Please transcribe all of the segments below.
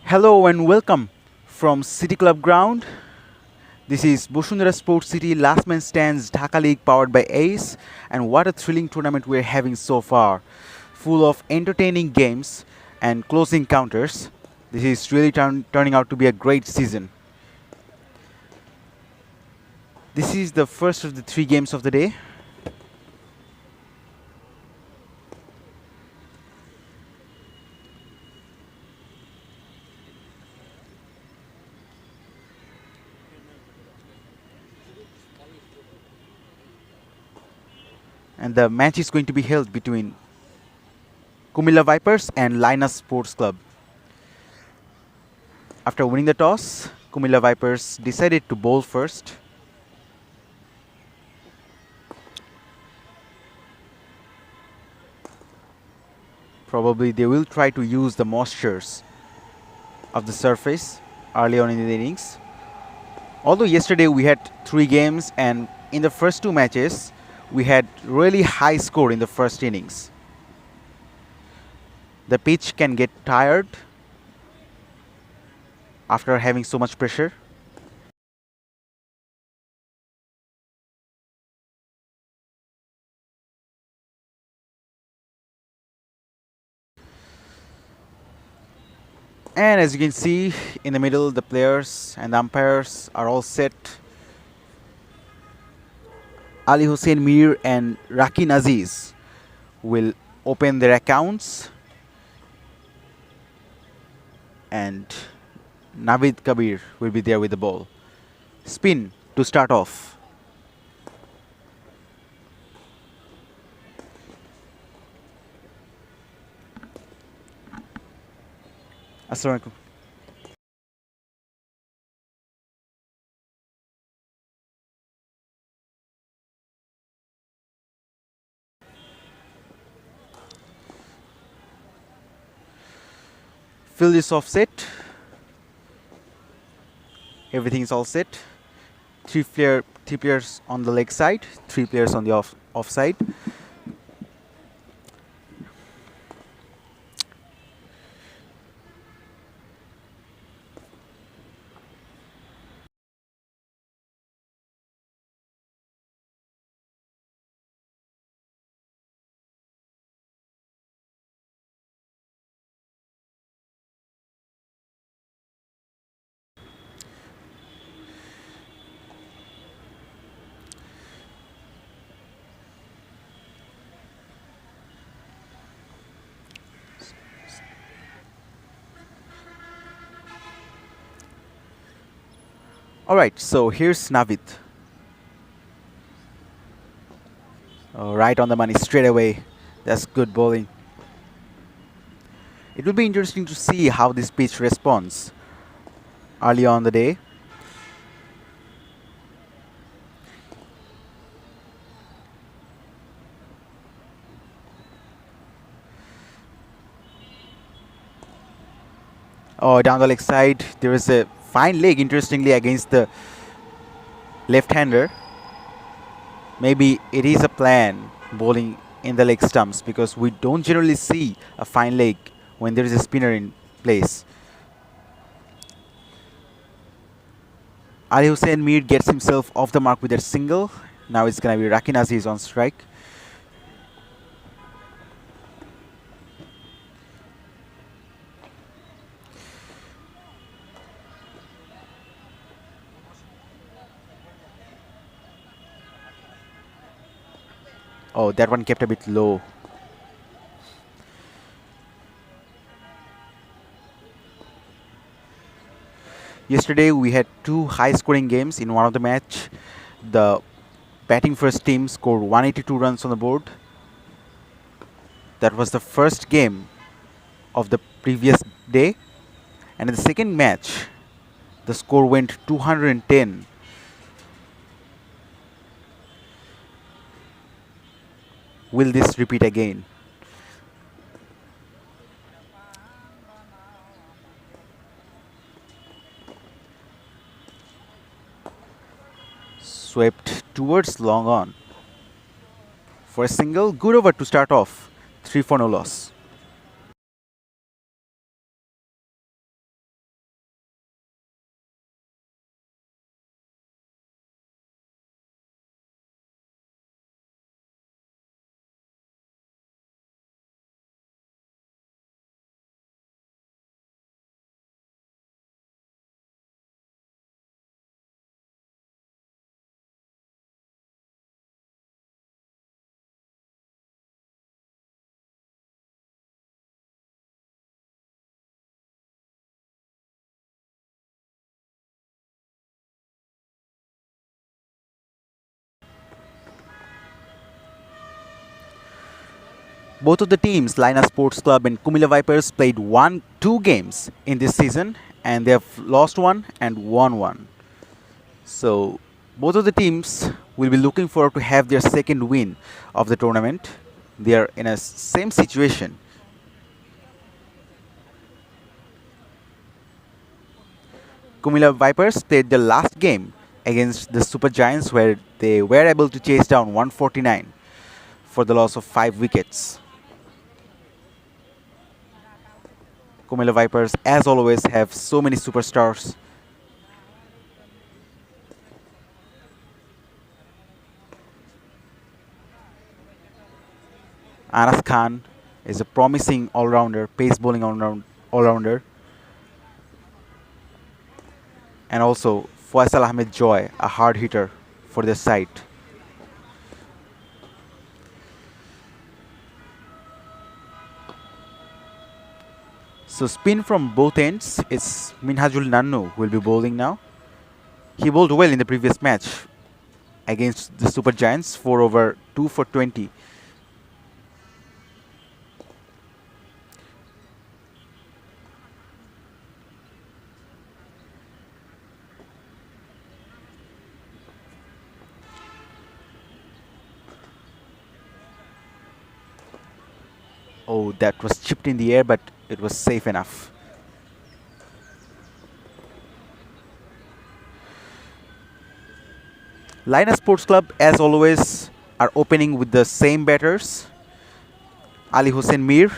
Hello and welcome from City Club Ground. This is Bosundara Sports City Last Man Stands Dhaka League powered by ACE, and what a thrilling tournament we're having so far. Full of entertaining games and close encounters. This is really turning out to be a great season. This is the first of the 3 games of the day. And the match is going to be held between Cumilla Vipers and LAINAS Sports Club. After winning the toss, Cumilla Vipers decided to bowl first. Probably they will try to use the moistures of the surface early on in the innings. Although yesterday we had 3 games, and in the first 2 matches we had really high score in the first innings. The pitch can get tired after having so much pressure. And as you can see in the middle, the players and the umpires are all set. Ali Hussein Mir and Rakin Aziz will open their accounts, and Navid Kabir will be there with the ball. Spin to start off. Assalamualaikum. Field is offset. Everything is all set. 3 players on the leg side, 3 players on the off side. Alright, so here's Navid. Right on the money straight away. That's good bowling. It will be interesting to see how this pitch responds early on the day. Oh, down the leg side, there is a fine leg, interestingly, against the left-hander. Maybe it is a plan bowling in the leg stumps, because we don't generally see a fine leg when there is a spinner in place. Ali Hussein Mir gets himself off the mark with that single. Now it's going to be Rakin Aziz on strike. Oh, that one kept a bit low. Yesterday we had two high-scoring games in one of the match. The batting first team scored 182 runs on the board. That was the first game of the previous day. And in the second match, the score went 210. Will this repeat again? Swept towards long on. For a single, good over to start off. 3 for no loss. Both of the teams, LAINAS Sports Club and Cumilla Vipers, played two games in this season, and they have lost one and won one. So both of the teams will be looking forward to have their second win of the tournament. They are in a same situation. Cumilla Vipers played the last game against the Super Giants, where they were able to chase down 149 for the loss of 5 wickets. Cumilla Vipers, as always, have so many superstars. Anas Khan is a promising all-rounder, pace bowling all-rounder. And also Faisal Ahmed Joy, a hard hitter for their side. So spin from both ends. It's Minhajul Nannu who will be bowling now. He bowled well in the previous match against the Super Giants, 4 over 2 for 20. Oh, that was chipped in the air, but it was safe enough. LAINAS Sports Club, as always, are opening with the same batters. Ali Hussein Mir.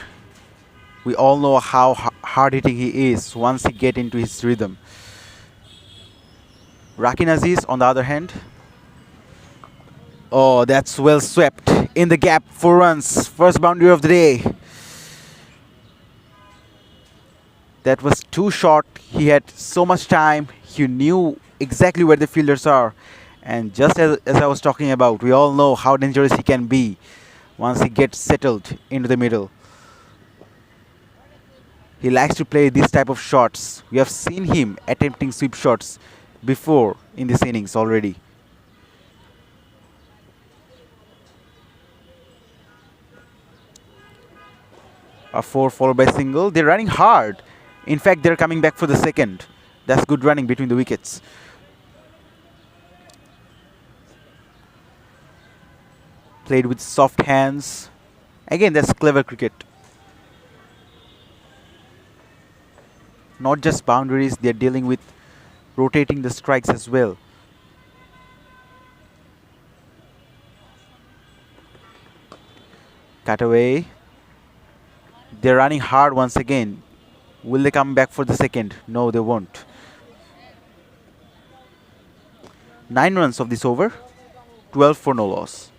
We all know how hard-hitting he is once he gets into his rhythm. Rakin Aziz, on the other hand. Oh, that's well swept. In the gap, 4 runs. First boundary of the day. That was too short. He had so much time. He knew exactly where the fielders are. And just as I was talking about, we all know how dangerous he can be once he gets settled into the middle. He likes to play this type of shots. We have seen him attempting sweep shots before in this innings already. A 4 followed by single. They're running hard. In fact, they're coming back for the second. That's good running between the wickets. Played with soft hands. Again, that's clever cricket. Not just boundaries, they're dealing with rotating the strikes as well. Cut away. They're running hard once again. Will they come back for the second? No, they won't. 9 runs of this over, 12 for no loss.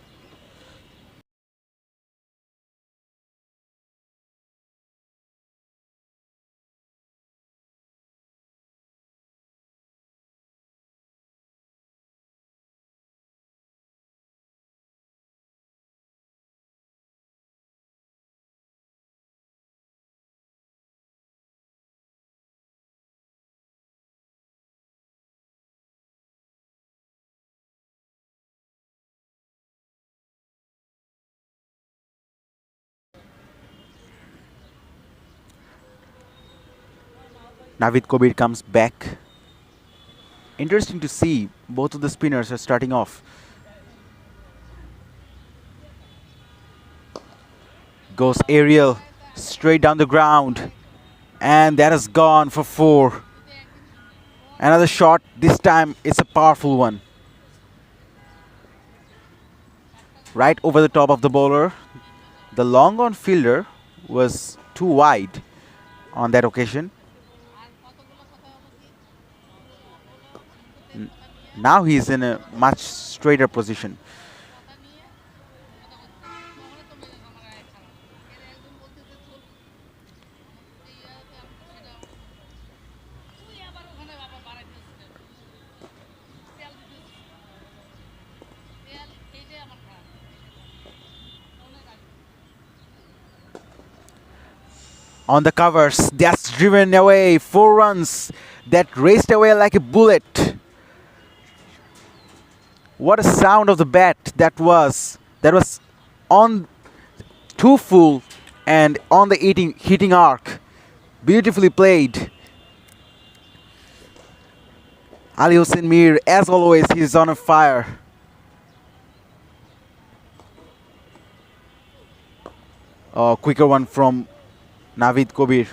Navid Kobir comes back. Interesting to see both of the spinners are starting off. Goes aerial straight down the ground, and that has gone for 4. Another shot, this time it's a powerful one. Right over the top of the bowler. The long on fielder was too wide on that occasion. Now he's in a much straighter position. On the covers, that's driven away. 4 runs that raced away like a bullet. What a sound of the bat that was. That was on too full and on the hitting arc. Beautifully played. Ali Hussein Mir, as always, he's on a fire. Quicker one from Navid Kobir.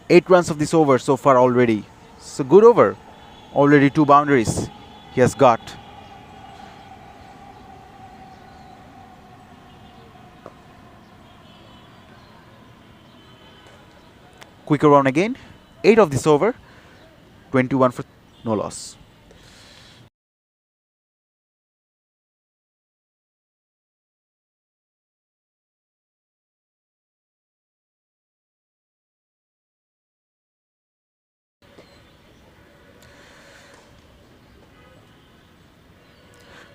8 runs of this over so far already. It's a good over. Already 2 boundaries he has got. Quicker round again. 8 of this over. 21 for no loss.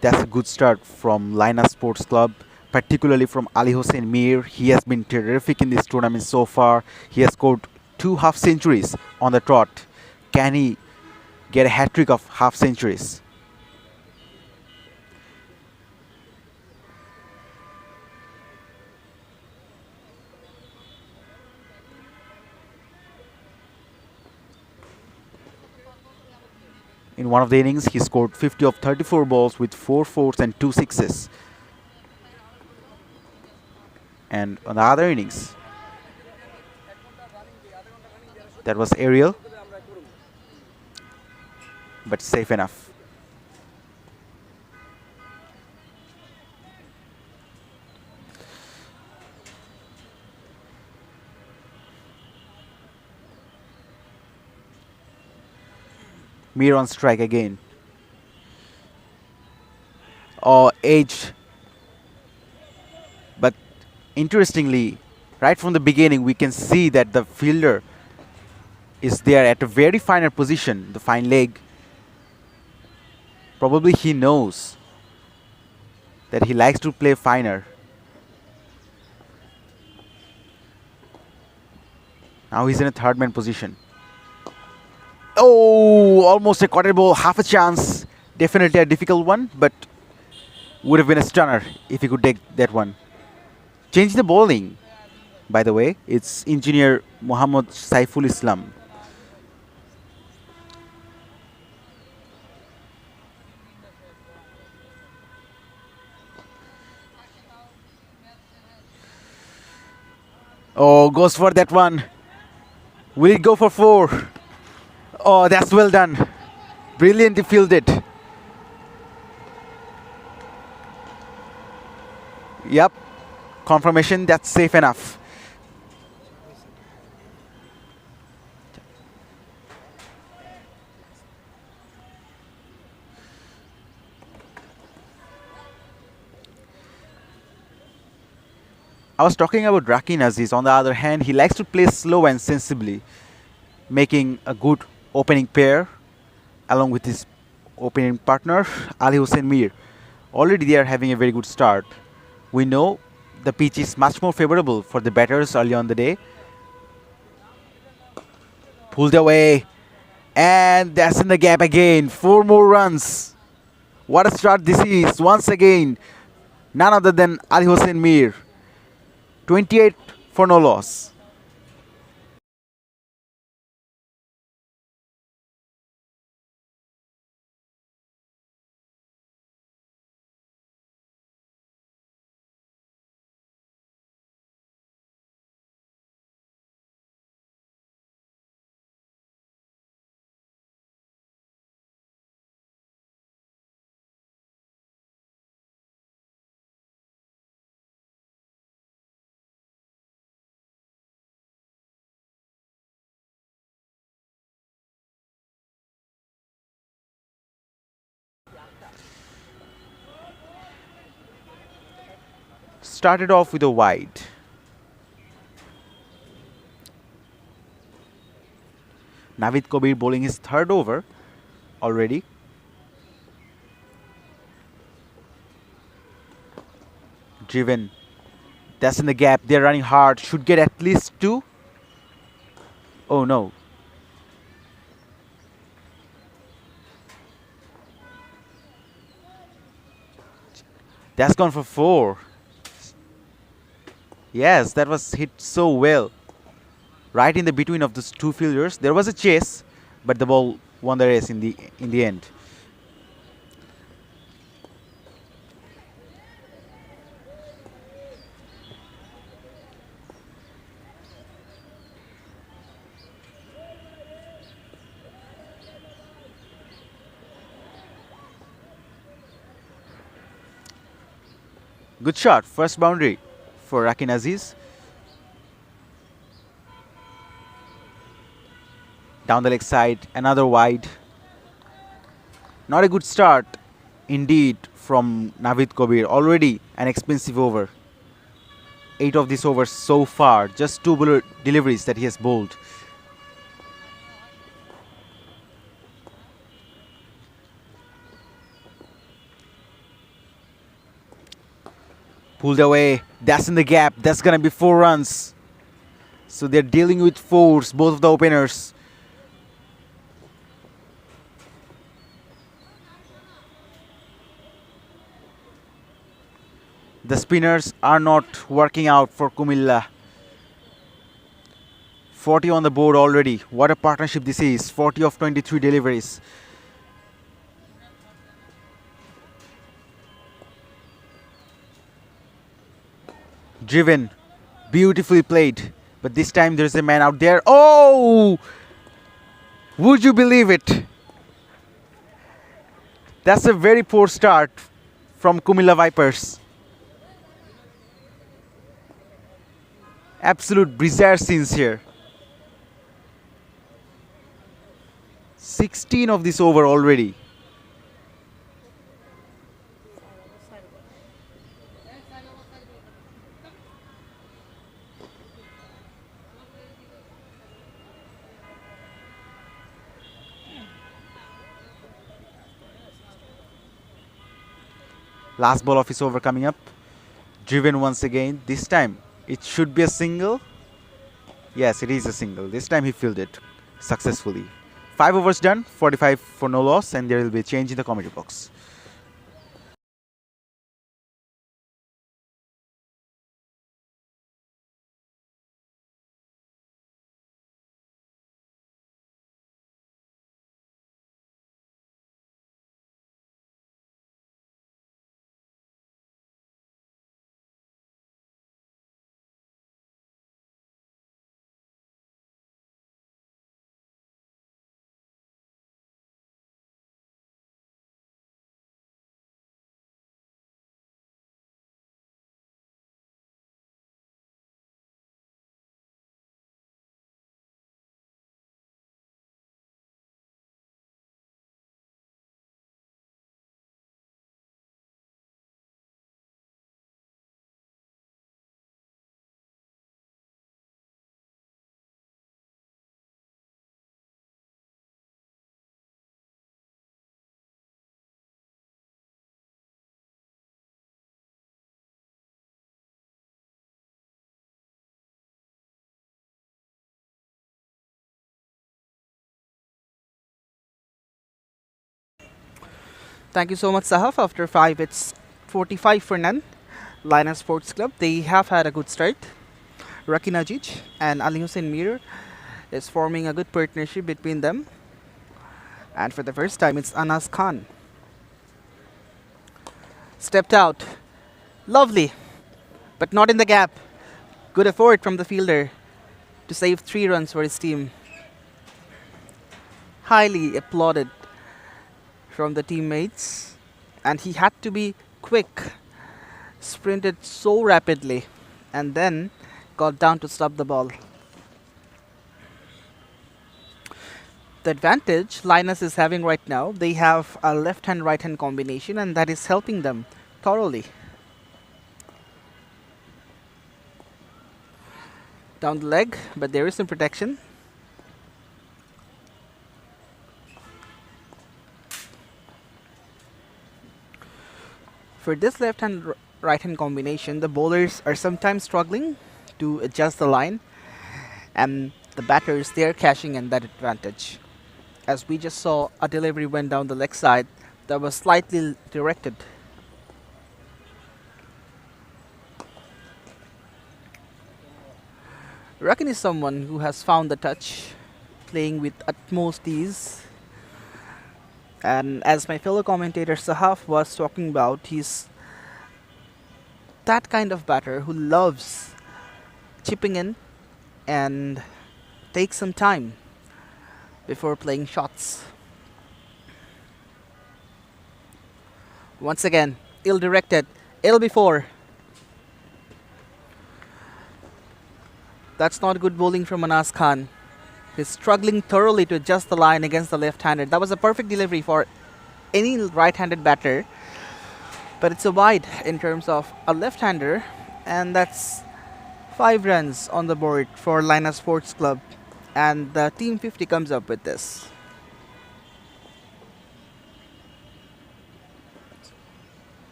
That's a good start from LAINAS Sports Club, particularly from Ali Hussein Mir. He has been terrific in this tournament so far. He has scored 2 half centuries on the trot. Can he get a hat-trick of half centuries? In one of the innings, he scored 50 of 34 balls with 4 fours and 2 sixes. And on the other innings, that was aerial, but safe enough. Mir on strike again. Edge. But interestingly, right from the beginning, we can see that the fielder is there at a very finer position, the fine leg. Probably he knows that he likes to play finer. Now he's in a third man position. Oh, almost a quarter ball, half a chance. Definitely a difficult one, but would have been a stunner if he could take that one. Change the bowling, by the way. It's engineer Muhammad Saiful Islam. Oh, goes for that one. Will it go for 4? Oh, that's well done. Brilliantly fielded. Yep. Confirmation, that's safe enough. I was talking about Raki Aziz. On the other hand, he likes to play slow and sensibly, making a good opening pair along with his opening partner Ali Hussein Mir. Already they are having a very good start. We know the pitch is much more favorable for the batters early on the day. Pulled away, and that's in the gap again. 4 more runs. What a start this is. Once again, none other than Ali Hussein Mir. 28 for no loss. Started off with a wide. Navid Kabir bowling his third over already. Driven. That's in the gap. They're running hard. Should get at least 2. Oh no. That's gone for 4. Yes, that was hit so well. Right in the between of those two fielders. There was a chase, but the ball won the race in the end. Good shot. First boundary for Rakin Aziz. Down the leg side, another wide. Not a good start indeed from Navid Kabir. Already an expensive over. 8 of these overs so far. Just 2 bullet deliveries that he has bowled. Pulled away. That's in the gap. That's gonna be 4 runs. So they're dealing with 4s, both of the openers. The spinners are not working out for Cumilla. 40 on the board already. What a partnership this is. 40 of 23 deliveries. Driven. Beautifully played. But this time there's a man out there. Oh! Would you believe it? That's a very poor start from Cumilla Vipers. Absolute bizarre scenes here. 16 of this over already. Last ball of his over coming up. Driven once again. This time it should be a single. Yes, it is a single. This time he fielded successfully. 5 overs done, 45 for no loss, and there will be a change in the commentary box. Thank you so much, Sahaf. After 5, it's 45 for none. LAINAS Sports Club, they have had a good start. Raki Najic and Ali Hussein Mir is forming a good partnership between them. And for the first time, it's Anas Khan. Stepped out. Lovely. But not in the gap. Good effort from the fielder to save 3 runs for his team. Highly applauded from the teammates, and he had to be quick, sprinted so rapidly, and then got down to stop the ball. The advantage LAINAS is having right now, they have a left-hand right-hand combination, and that is helping them thoroughly. down the leg, but there is some protection. For this left-hand right-hand combination, the bowlers are sometimes struggling to adjust the line, and the batters, they are cashing in that advantage. As we just saw, a delivery went down the leg side that was slightly directed. Rakin is someone who has found the touch, playing with utmost ease. And as my fellow commentator Sahaf was talking about, he's that kind of batter who loves chipping in and takes some time before playing shots. Once again, ill-directed, ill before. That's not good bowling from Manas Khan. He's struggling thoroughly to adjust the line against the left-hander. That was a perfect delivery for any right-handed batter, but it's a wide in terms of a left-hander, and that's 5 runs on the board for LAINAS Sports Club, and the Team 50 comes up with this.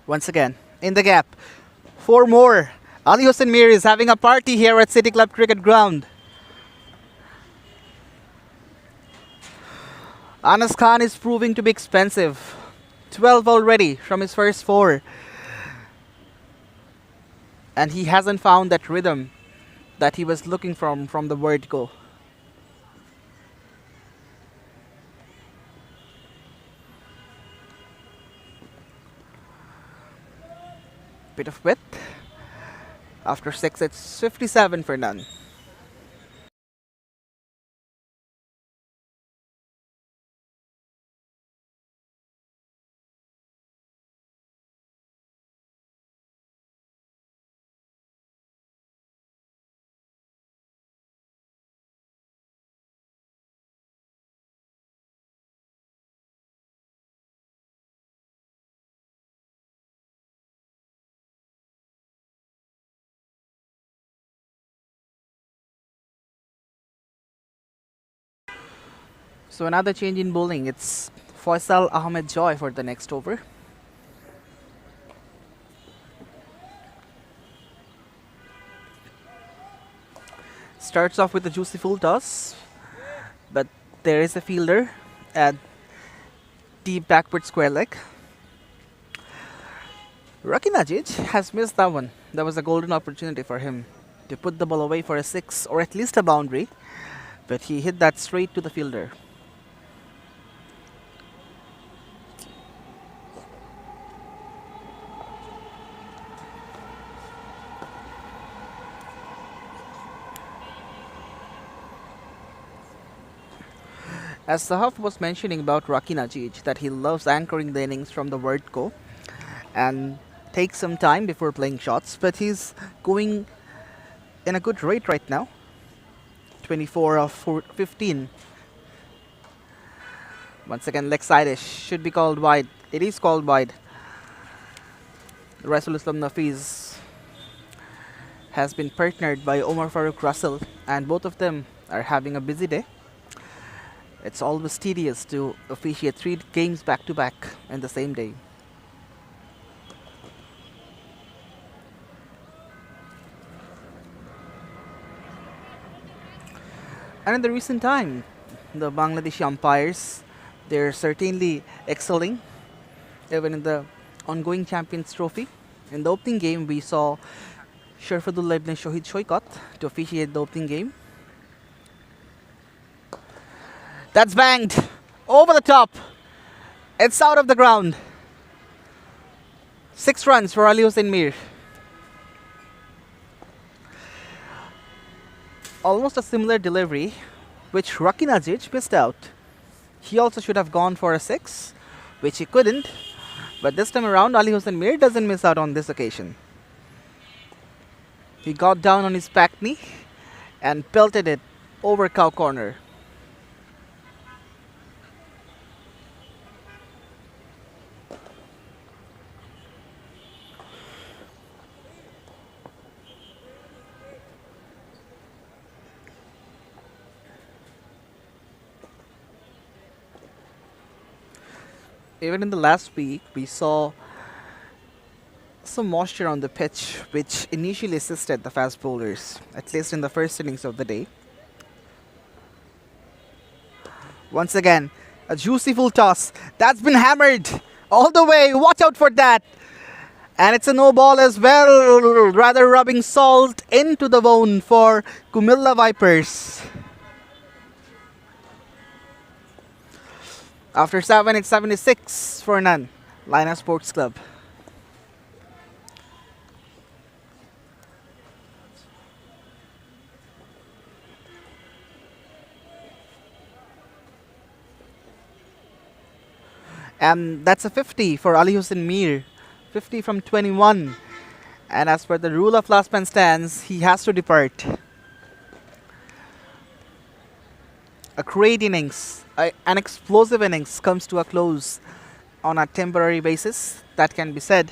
Once again, in the gap, 4 more. Ali Hussain Mir is having a party here at City Club Cricket Ground. Anas Khan is proving to be expensive. 12 already from his first 4. And he hasn't found that rhythm that he was looking from the word go. Bit of width. After 6, it's 57 for none. So another change in bowling. It's Faisal Ahmed Joy for the next over. Starts off with a juicy full toss, but there is a fielder at deep backward square leg. Rakinajic has missed that one. That was a golden opportunity for him to put the ball away for a 6 or at least a boundary, but he hit that straight to the fielder. As Sahaf was mentioning about Rakinajic, that he loves anchoring the innings from the word go and takes some time before playing shots, but he's going in a good rate right now. 24 of 15. Once again, leg side-ish. Should be called wide. It is called wide. Rasul Islam Nafiz has been partnered by Omar Farooq Russell, and both of them are having a busy day. It's always tedious to officiate 3 games back-to-back in the same day. And in the recent time, the Bangladeshi umpires, they're certainly excelling, even in the ongoing Champions Trophy. In the opening game, we saw Sharfadullah ibn Shohid Shoikat to officiate the opening game. That's banged over the top. It's out of the ground. 6 runs for Ali Hussain Mir. Almost a similar delivery, which Rakinajic missed out. He also should have gone for a 6, which he couldn't. But this time around, Ali Hussain Mir doesn't miss out on this occasion. He got down on his back knee and pelted it over cow corner. Even in the last week, we saw some moisture on the pitch, which initially assisted the fast bowlers, at least in the first innings of the day. Once again, a juicy full toss. That's been hammered all the way. Watch out for that. And it's a no ball as well, rather rubbing salt into the bone for Cumilla Vipers. After 7, it's 76 for none. LAINAS Sports Club. And that's a 50 for Ali Hussein Mir. 50 from 21. And as per the rule of last man stands, he has to depart. A great innings, an explosive innings comes to a close on a temporary basis, that can be said.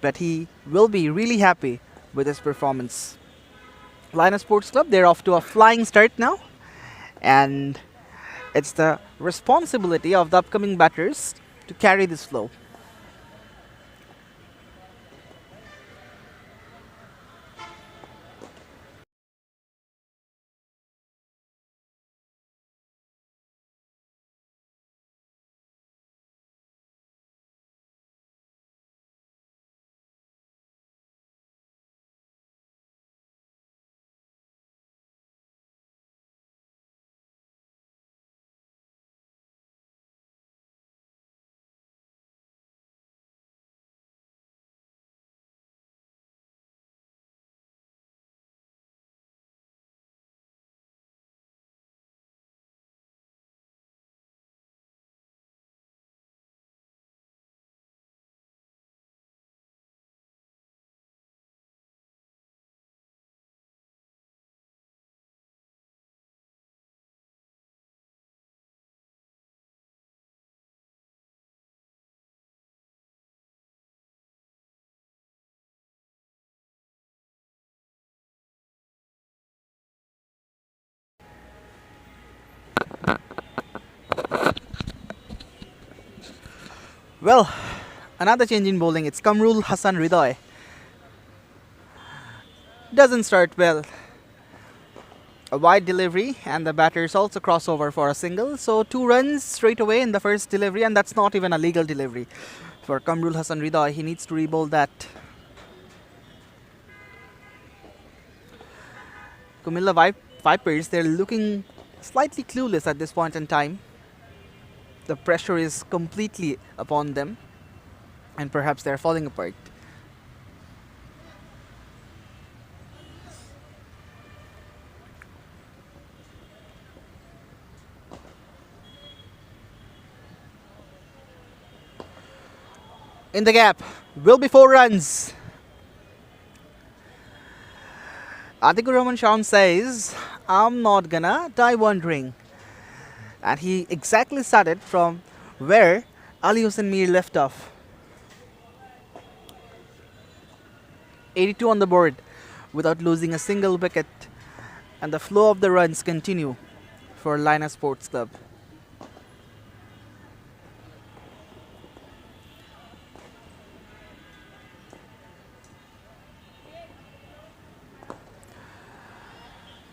But he will be really happy with his performance. LAINAS Sports Club, they're off to a flying start now. And it's the responsibility of the upcoming batters to carry this flow. Well, another change in bowling. It's Kamrul Hassan Ridoy. Doesn't start well. A wide delivery, and the batters also cross over for a single. So 2 runs straight away in the first delivery, and that's not even a legal delivery for Kamrul Hassan Ridoy. He needs to re-bowl that. Cumilla Vipers, they're looking slightly clueless at this point in time. The pressure is completely upon them, and perhaps they're falling apart. In the gap will be 4 runs. Atikur Rahman Shaun says, I'm not gonna die wondering. And he exactly started from where Ali Hussein Mir left off. 82 on the board without losing a single wicket. And the flow of the runs continue for LAINAS Sports Club.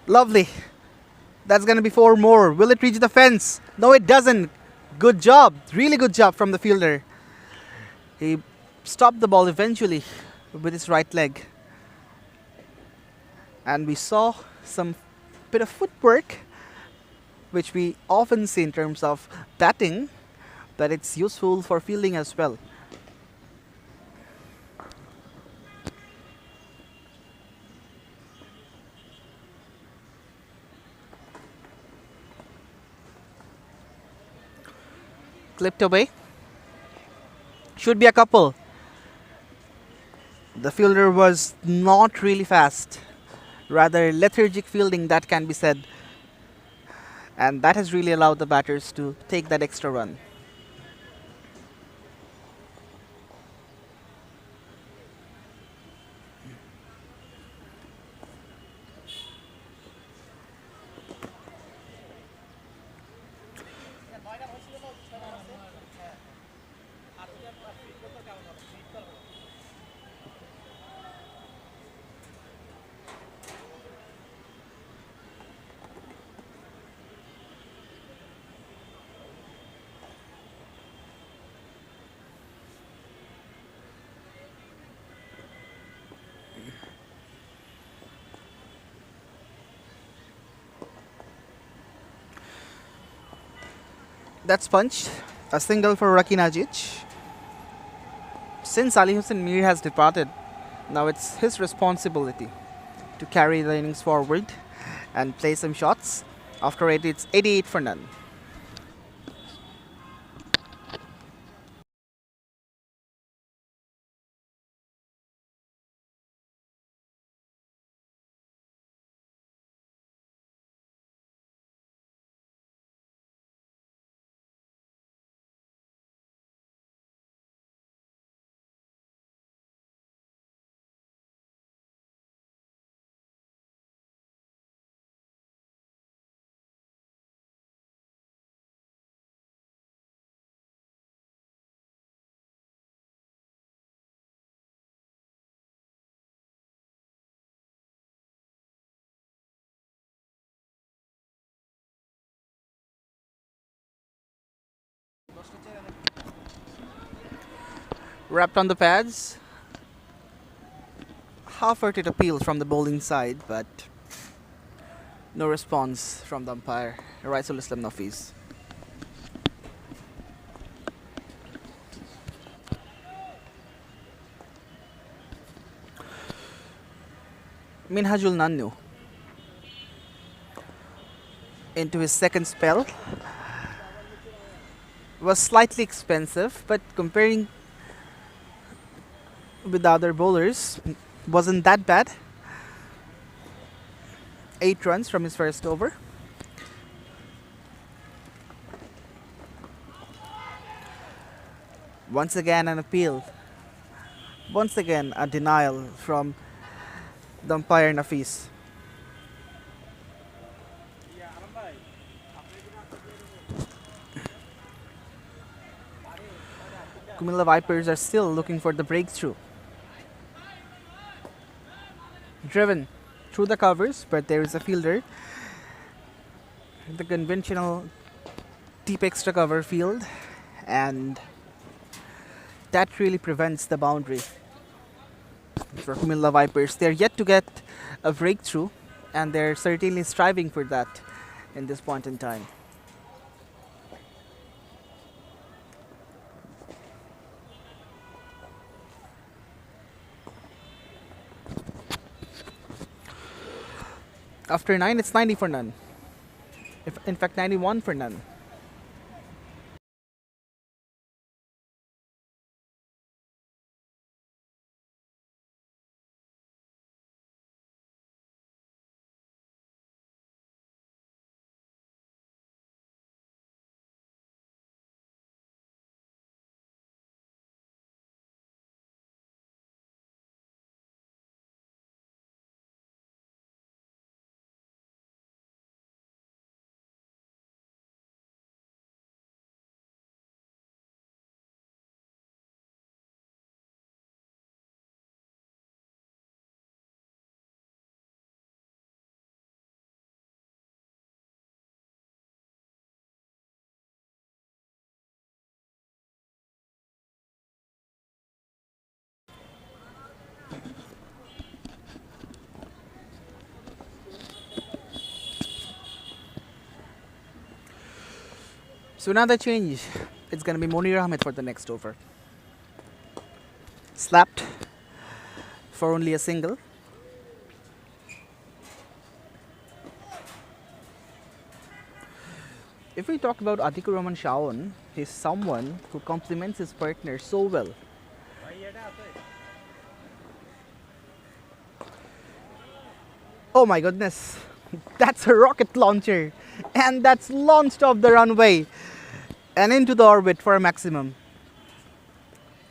Lovely. That's going to be 4 more. Will it reach the fence? No, it doesn't. Good job. Really good job from the fielder. He stopped the ball eventually with his right leg. And we saw some bit of footwork, which we often see in terms of batting, but it's useful for fielding as well. Clipped away. Should be a couple. The fielder was not really fast. Rather lethargic fielding, that can be said. And that has really allowed the batters to take that extra run. That's punched. A single for Rakinajic. Since Ali Hussein Mir has departed, now it's his responsibility to carry the innings forward and play some shots. After it, it's 88 for none. Wrapped on the pads. Half-hearted appeal from the bowling side, but no response from the umpire, Raisul Islam Nafiz. Minhajul Nannu into his second spell was slightly expensive, but comparing with the other bowlers, wasn't that bad. 8 runs from his first over. Once again an appeal. Once again a denial from the umpire Nafis. Cumilla Vipers are still looking for the breakthrough. Driven through the covers, but there is a fielder. The conventional deep extra cover field, and that really prevents the boundary for Cumilla Vipers. They're yet to get a breakthrough, and they're certainly striving for that in this point in time. After 9, it's 90 for none. In fact, 91 for none. So another change. It's going to be Monir Ahmed for the next over. Slapped for only a single. If we talk about Atikur Rahman Shaun, he's someone who complements his partner so well. Oh my goodness, that's a rocket launcher, and that's launched off the runway and into the orbit for a maximum.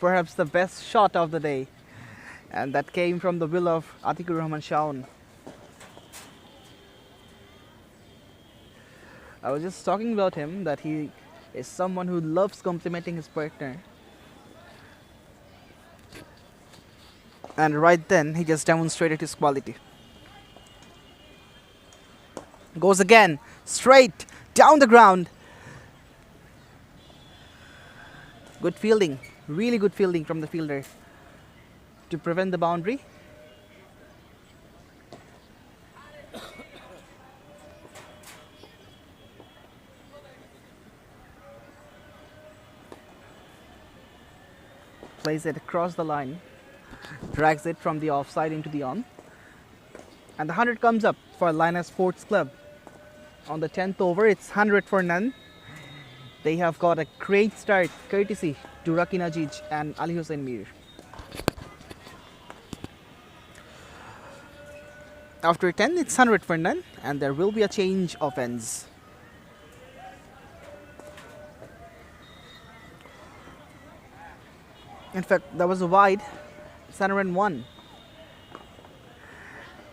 Perhaps the best shot of the day, and that came from the will of Atikur Rahman Shaun. I was just talking about him, that he is someone who loves complimenting his partner. And right then, he just demonstrated his quality. Goes again, straight down the ground. Good fielding, really good fielding from the fielder to prevent the boundary. Plays it across the line, drags it from the offside into the on. And the 100 comes up for LAINAS Sports Club. On the 10th over, it's 100 for none. They have got a great start courtesy to Rakina Jij and Ali Hussein Mir. After 10, it's 100 for none, and there will be a change of ends. In fact, that was a wide. It's 101.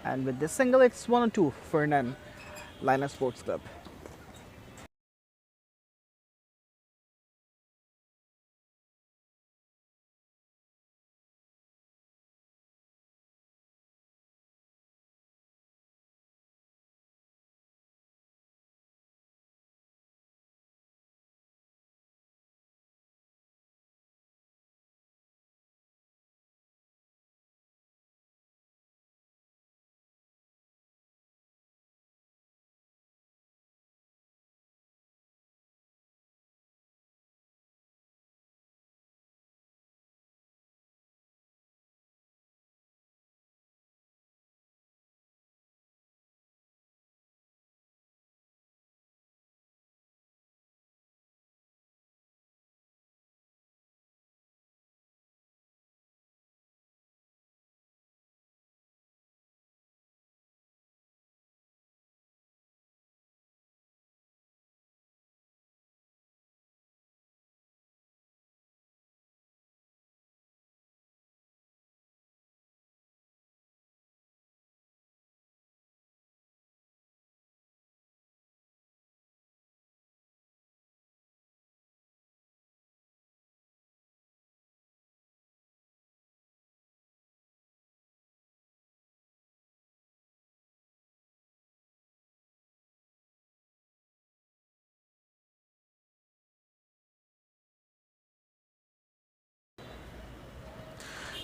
And with this single, it's 102 for none. LAINAS Sports Club.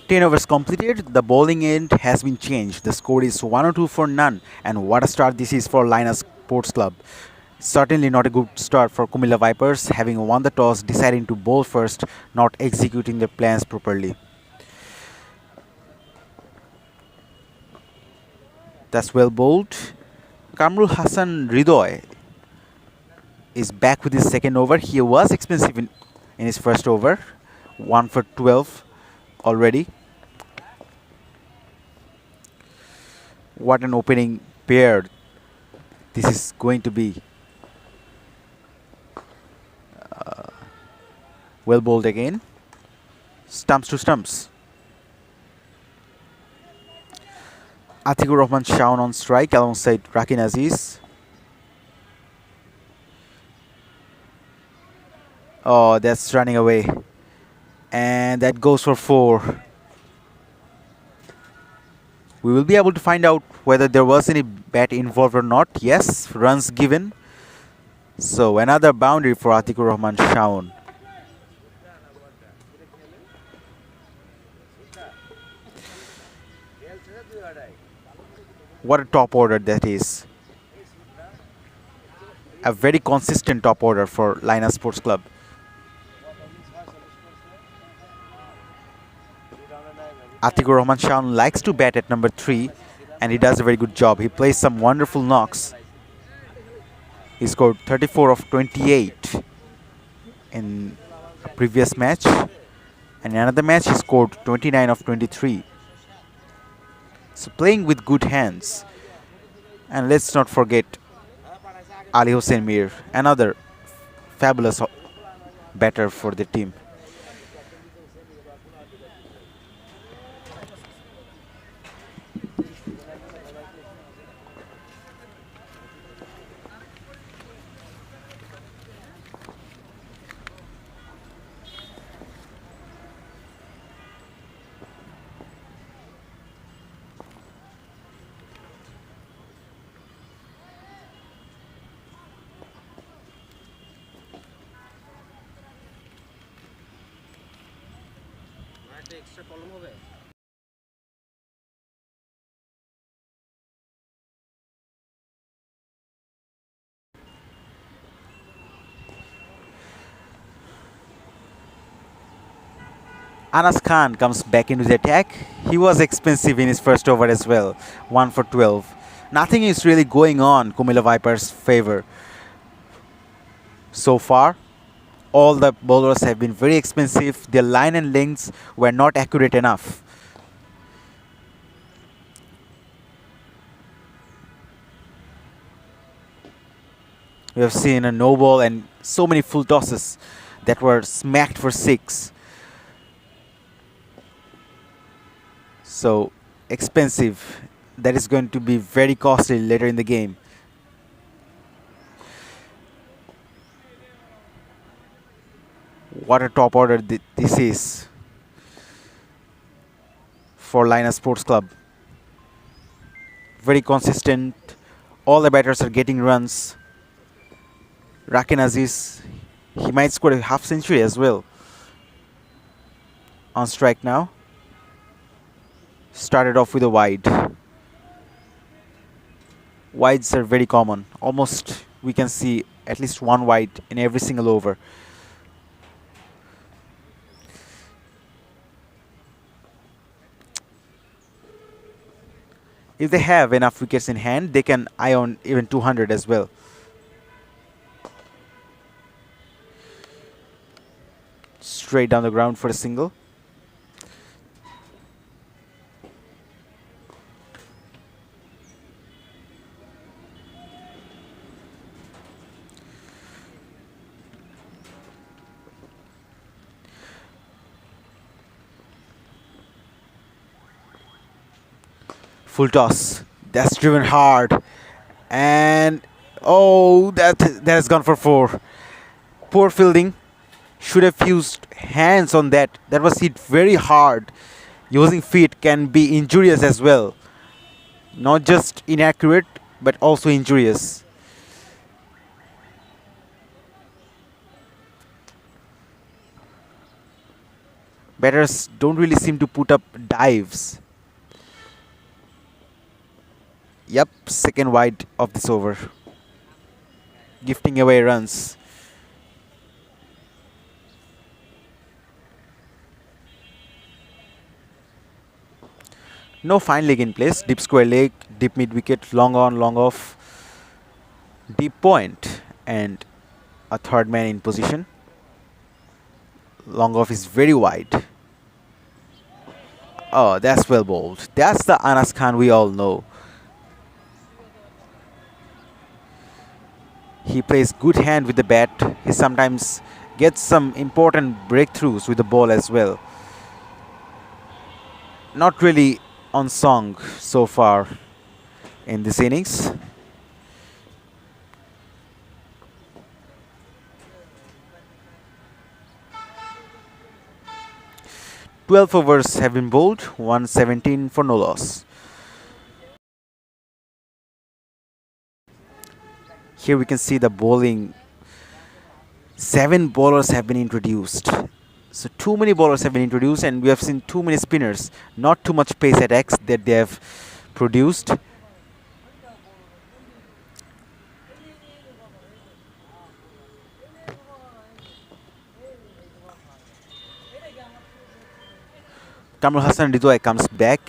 Ten overs completed. The bowling end has been changed. The score is 102 for none. And what a start this is for LAINAS Sports Club. Certainly not a good start for Cumilla Vipers, having won the toss, deciding to bowl first, not executing their plans properly. That's well bowled. Kamrul Hassan Ridoy is back with his second over. He was expensive in his first over. 1 for 12 already. What an opening pair this is going to be. Well bowled again. Stumps to stumps. Atikur Rahman Shaun on strike alongside Rakin Aziz. Oh, that's running away. And that goes for 4. We will be able to find out whether there was any bat involved or not. Yes, runs given. So another boundary for Atikur Rahman Shaun. What a top order that is. A very consistent top order for LAINAS Sports Club. Atikur Rahman Shaun likes to bat at number 3 and he does a very good job. He plays some wonderful knocks. He scored 34 of 28 in a previous match. And in another match he scored 29 of 23. So playing with good hands. And let's not forget Ali Hussein Mir, another fabulous batter for the team. Anas Khan comes back into the attack. He was expensive in his first over as well, 1 for 12. Nothing is really going on Cumilla Vipers' favor so far. All the bowlers have been very expensive. Their line and lengths were not accurate enough. We have seen a no ball and so many full tosses that were smacked for 6. So expensive. That is going to be very costly later in the game. What a top order this is for LAINAS Sports Club. Very consistent. All the batters are getting runs. Rakin Aziz, he might score a half century as well. On strike now. Started off with a wide. Wides are very common. Almost we can see at least one wide in every single over. If they have enough wickets in hand, they can eye on even 200 as well. Straight down the ground for a single. Full toss. That's driven hard. And oh, that has gone for 4. Poor fielding. Should have used hands on that. That was hit very hard. Using feet can be injurious as well. Not just inaccurate, but also injurious. Batters don't really seem to put up dives. Yep, second wide of this over. Gifting away runs. No fine leg in place. Deep square leg, deep mid wicket, long on, long off. Deep point and a third man in position. Long off is very wide. Oh, that's well bowled. That's the Anas Khan we all know. He plays good hand with the bat. He sometimes gets some important breakthroughs with the ball as well. Not really on song so far in this innings. "12 overs have been bowled, 117 for no loss." Here we can see the bowling. 7 bowlers have been introduced. So too many bowlers have been introduced and we have seen too many spinners. Not too much pace attacks that they have produced. Kamrul Hassan Ridway comes back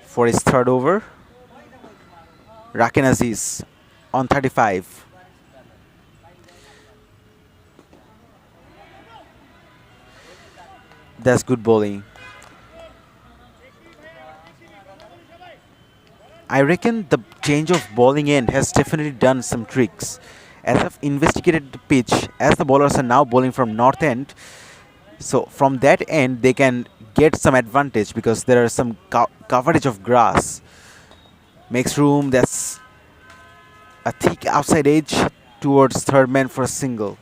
for his third over. Rakin Aziz on 35. That's good bowling. I reckon the change of bowling end has definitely done some tricks. As I've investigated the pitch, as the bowlers are now bowling from north end, so from that end they can get some advantage because there are some coverage of grass. Makes room. That's a thick outside edge towards third man for a single.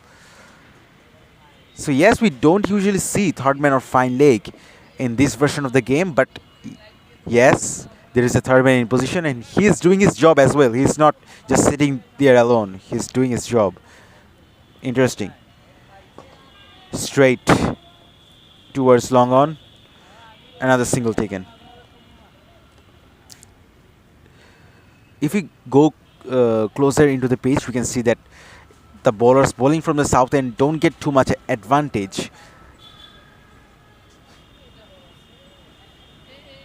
So yes, we don't usually see third man or fine leg in this version of the game, but yes, there is a third man in position and he is doing his job as well. He's not just sitting there alone. He's doing his job. Interesting. Straight towards long on. Another single taken. If we go closer into the pitch, we can see that the bowlers bowling from the south end don't get too much advantage.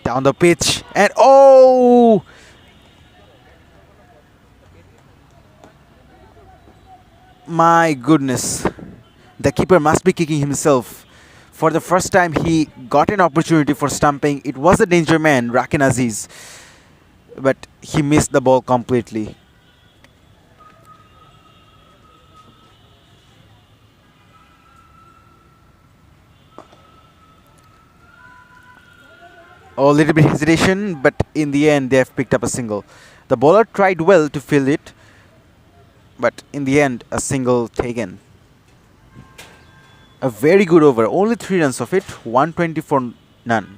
Down the pitch, and oh! My goodness. The keeper must be kicking himself. For the first time, he got an opportunity for stumping. It was a danger man, Rakin Aziz, but he missed the ball completely. Oh, a little bit hesitation, but in the end, they have picked up a single. The bowler tried well to field it, but in the end, a single taken. A very good over. Only 3 runs of it. 120 for none.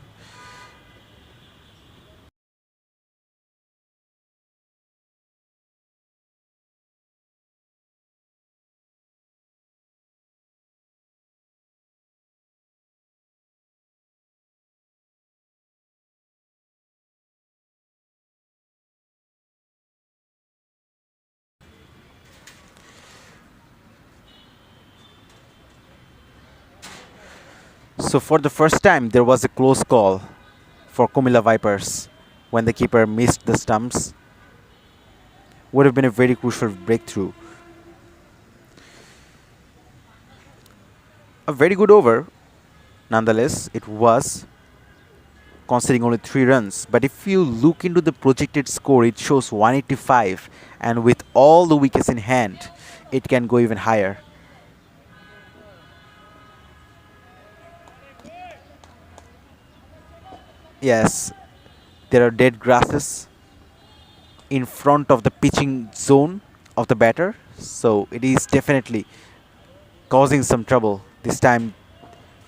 So for the first time, there was a close call for Cumilla Vipers when the keeper missed the stumps. Would have been a very crucial breakthrough. A very good over. Nonetheless, it was, conceding only 3 runs. But if you look into the projected score, it shows 185, and with all the wickets in hand, it can go even higher. Yes, there are dead grasses in front of the pitching zone of the batter, so it is definitely causing some trouble. This time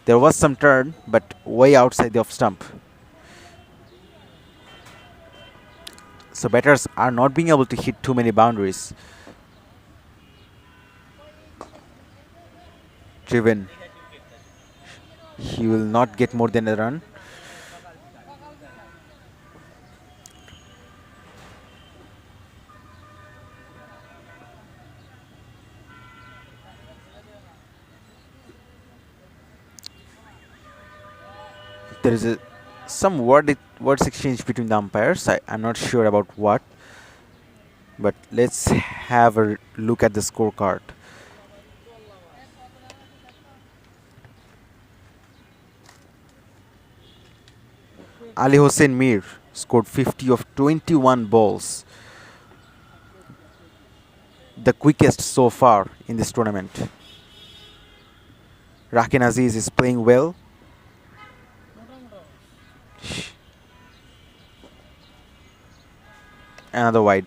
there was some turn, but way outside the off stump. So batters are not being able to hit too many boundaries. Driven. He will not get more than a run. There is some words exchange between the umpires. I'm not sure about what, but let's have a look at the scorecard. Ali Hossein Mir scored 50 of 21 balls, the quickest so far in this tournament. Rakin Aziz is playing well. Another wide.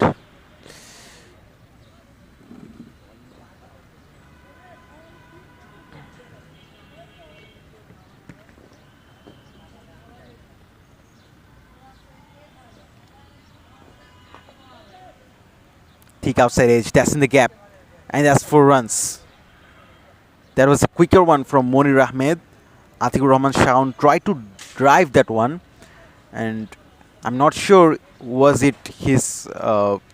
Thick outside edge, that's in the gap, and that's 4 runs. There was a quicker one from Monir Ahmed. Atikur Rahman Shaun tried to drive that one, and I'm not sure was it his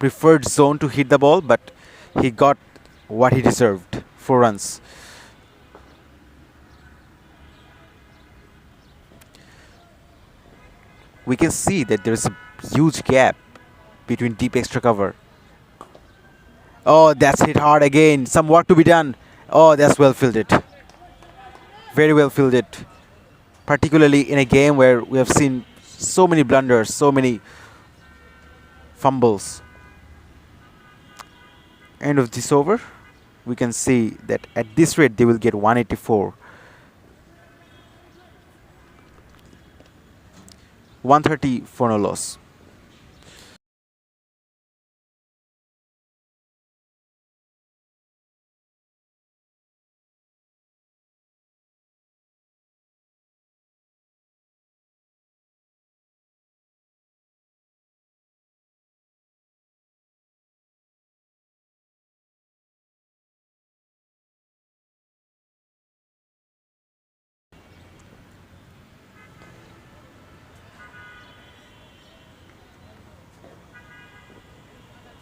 preferred zone to hit the ball, but he got what he deserved. 4 runs. We can see that there is a huge gap between deep extra cover. Oh, that's hit hard again. Some work to be done. Oh, that's well fielded. Very well fielded. Particularly in a game where we have seen so many blunders, so many fumbles. End of this over. We can see that at this rate they will get 184. 130 for no loss.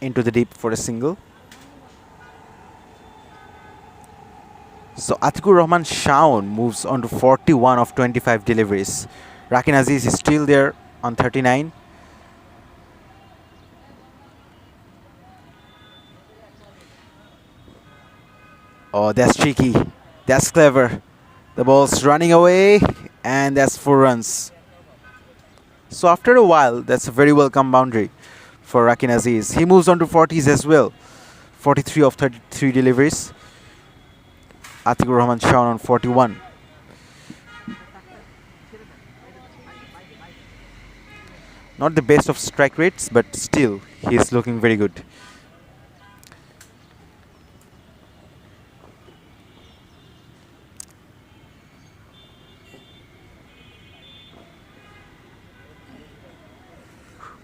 into the deep for a single. So Atikur Rahman Shaun moves on to 41 of 25 deliveries. Rakin Aziz is still there on 39. Oh, that's cheeky. That's clever. The ball's running away, and that's 4 runs. So after a while, that's a very welcome boundary for Rakin Aziz. He moves on to 40s as well. 43 of 33 deliveries. Atikur Rahman Shaun on 41. Not the best of strike rates, but still, he is looking very good.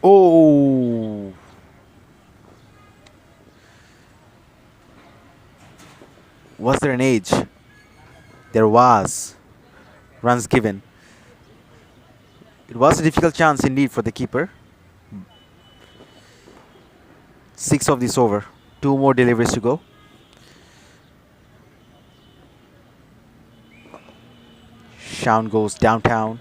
Oh! Was there an age? There was. Runs given. It was a difficult chance indeed for the keeper. 6 of this over. 2 more deliveries to go. Shaun goes downtown.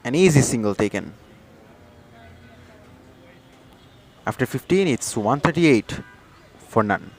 An easy single taken. After 15, it's 138 for none.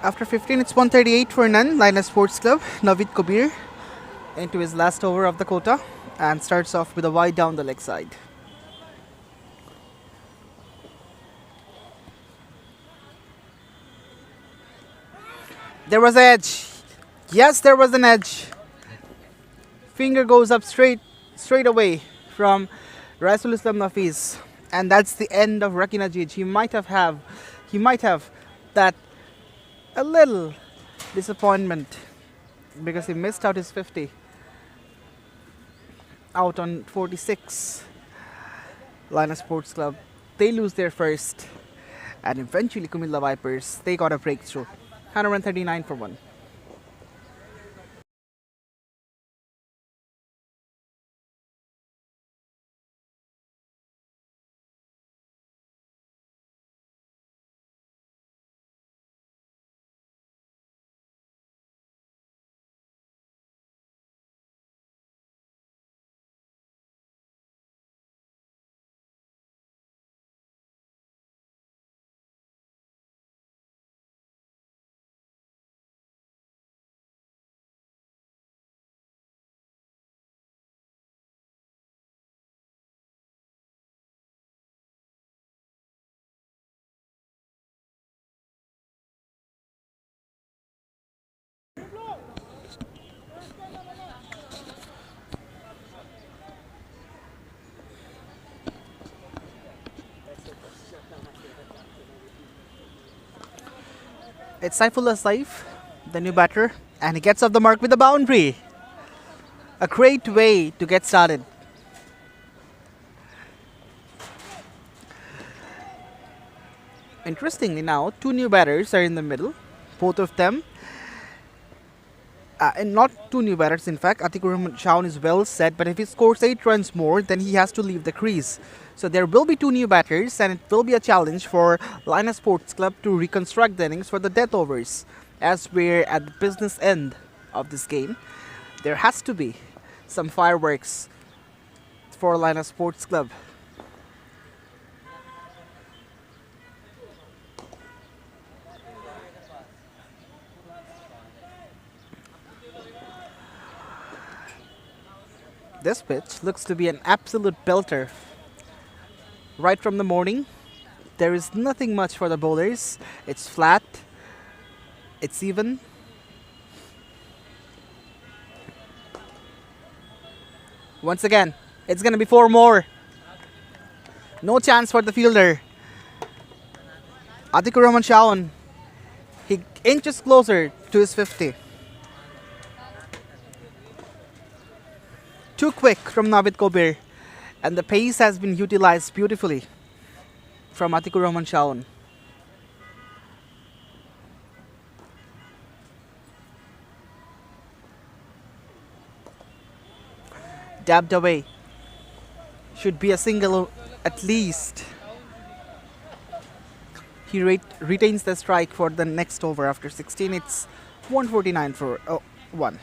After 15, it's 138 for none. LAINAS Sports Club. Navid Kabir into his last over of the quota and starts off with a wide down the leg side. There was an edge. Yes, there was an edge. Finger goes up straight away from Rasul Islam Nafiz, and that's the end of Rakin Aziz. He might have that a little disappointment because he missed out his 50 out on 46. LAINAS Sports Club, they lose their first, and eventually Cumilla Vipers, they got a breakthrough. 139 for 1. It's Saifullah Saif, the new batter, and he gets off the mark with a boundary. A great way to get started. Interestingly now, 2 new batters are in the middle. Both of them And not two new batters, in fact. Atikur Shaun is well set, but if he scores 8 runs more, then he has to leave the crease. So there will be two new batters, and it will be a challenge for LAINAS Sports Club to reconstruct the innings for the death overs. As we're at the business end of this game, there has to be some fireworks for LAINAS Sports Club. This pitch looks to be an absolute belter. Right from the morning, there is nothing much for the bowlers. It's flat, it's even. Once again, it's gonna be 4 more. No chance for the fielder. Atikur Shaun, he inches closer to his 50. Too quick from Navid Kobir, and the pace has been utilized beautifully from Atikur Shaun. Dabbed away. Should be a single at least. He retains the strike for the next over after 16. It's 149 for 1.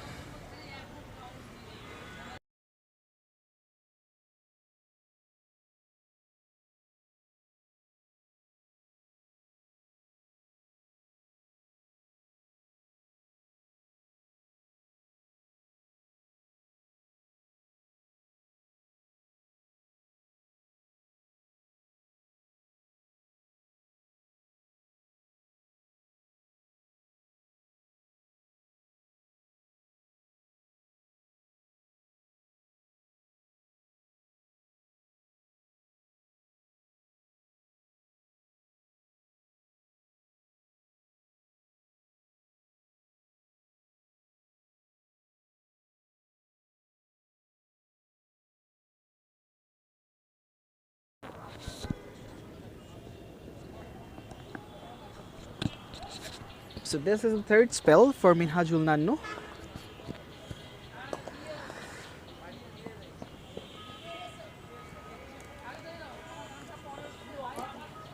So this is the third spell for Minhajul Nanno.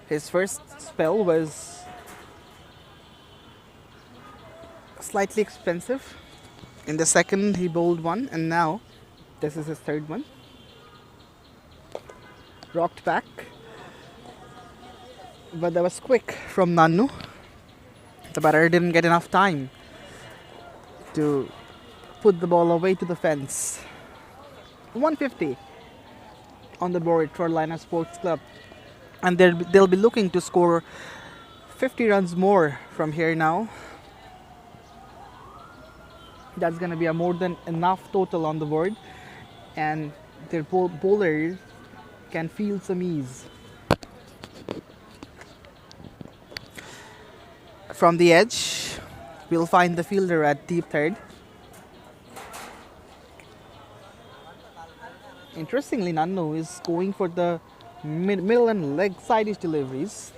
His first spell was slightly expensive. In the second, he bowled one, and now this is his third one. Rocked back, but that was quick from Nannu. The batter didn't get enough time to put the ball away to the fence. 150 on the board for LAINAS Sports Club, and they'll be looking to score 50 runs more from here now. That's going to be a more than enough total on the board, and their bowlers can feel some ease. From the edge, we'll find the fielder at deep third. Interestingly, Nanno is going for the middle and leg side deliveries.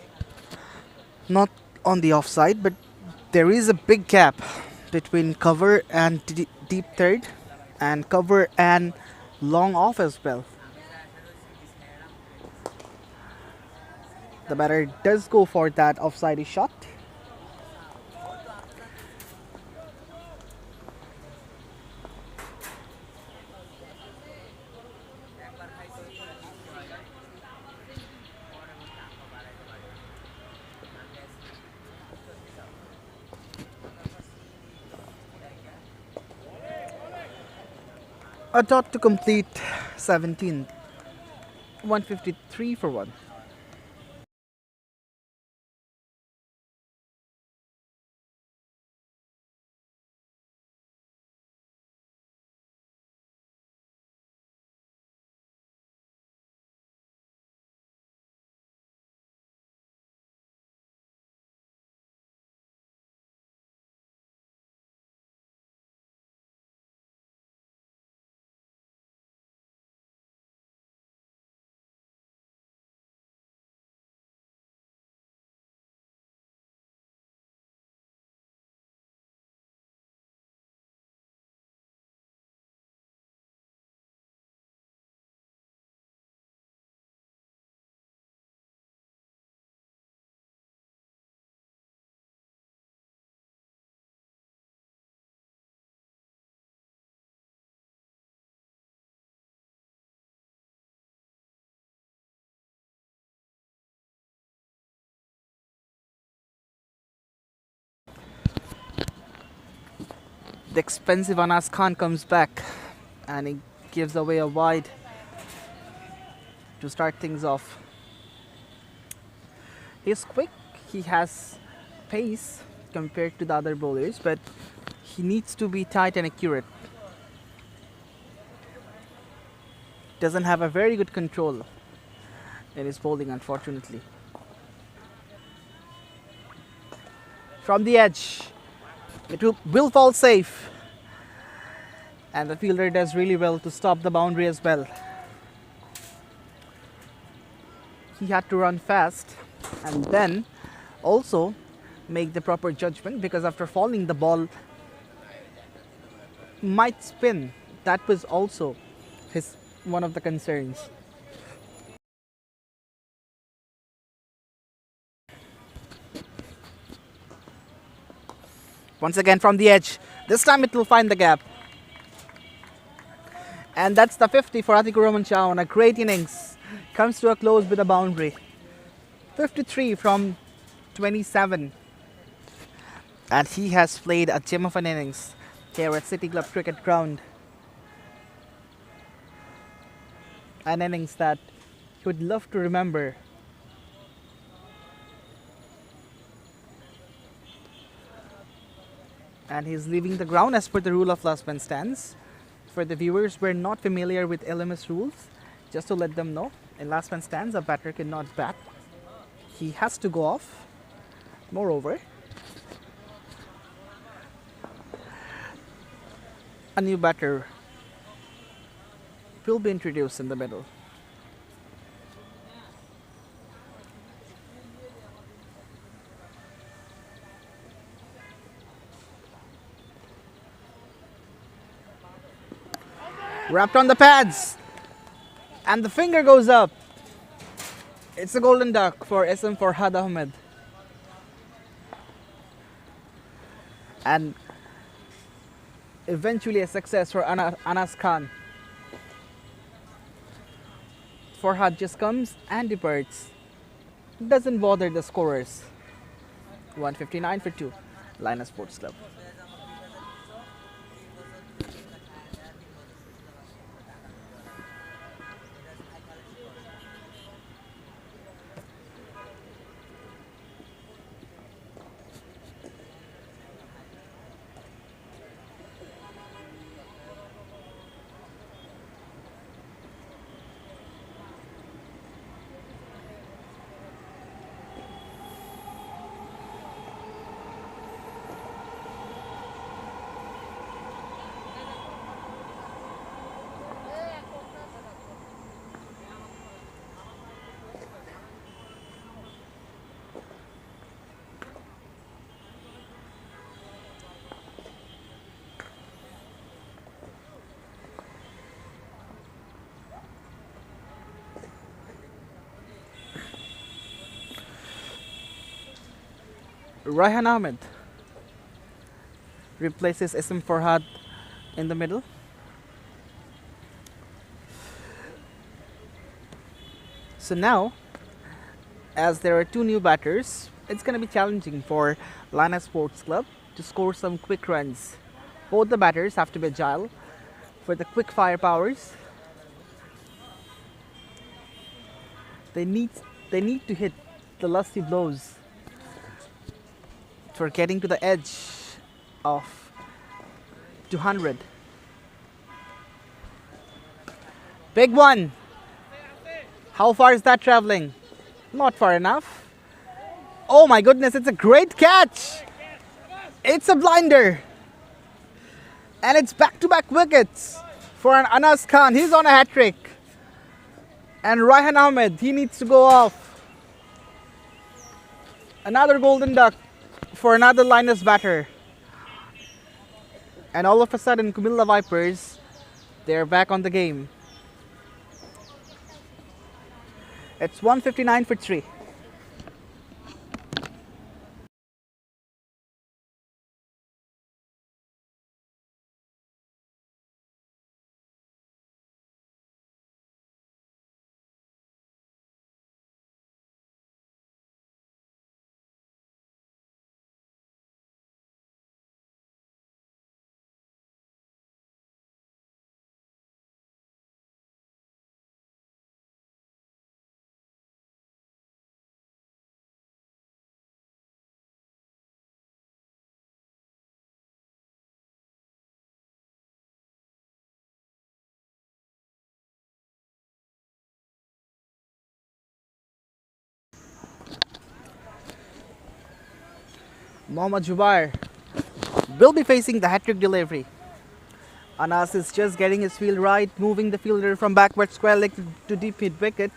Not on the offside, but there is a big gap between cover and deep third, and cover and long off as well. The batter does go for that offside shot. A dot to complete 17. 153 for 1. The expensive Anas Khan comes back and he gives away a wide to start things off. He's quick, he has pace compared to the other bowlers, but he needs to be tight and accurate. Doesn't have a very good control in his bowling, unfortunately. From the edge, it will fall safe. And the fielder does really well to stop the boundary as well. He had to run fast and then also make the proper judgment, because after falling the ball might spin. That was also his one of the concerns. Once again from the edge. This time it will find the gap. And that's the 50 for Atiku Roman Chow on a great innings. Comes to a close with a boundary. 53 from 27. And he has played a gem of an innings here at City Club Cricket Ground. An innings that he would love to remember. And he's leaving the ground as per the rule of last man stands. For the viewers who are not familiar with LMS rules, just to let them know, in last man stands, a batter cannot bat. He has to go off. Moreover, a new batter will be introduced in the middle. Wrapped on the pads. And the finger goes up. It's a golden duck for SM Farhad Ahmed. And eventually a success for Anas Khan. Farhad just comes and departs. Doesn't bother the scorers. 159 for 2. LAINAS Sports Club. Raihan Ahmed replaces SM Farhad in the middle. So now, as there are two new batters, it's going to be challenging for LAINAS Sports Club to score some quick runs. Both the batters have to be agile for the quick fire powers. They need to hit the lusty blows for getting to the edge of 200. Big one. How far is that traveling? Not far enough. Oh my goodness, it's a great catch. It's a blinder. And it's back-to-back wickets for an Anas Khan. He's on a hat-trick. And Raihan Ahmed, he needs to go off. Another golden duck for another LAINAS batter. And all of a sudden, Cumilla Vipers, they're back on the game. It's 159 for 3. Mohammad Jubair will be facing the hat-trick delivery. Anas is just getting his field right, moving the fielder from backward square leg to deep mid wicket.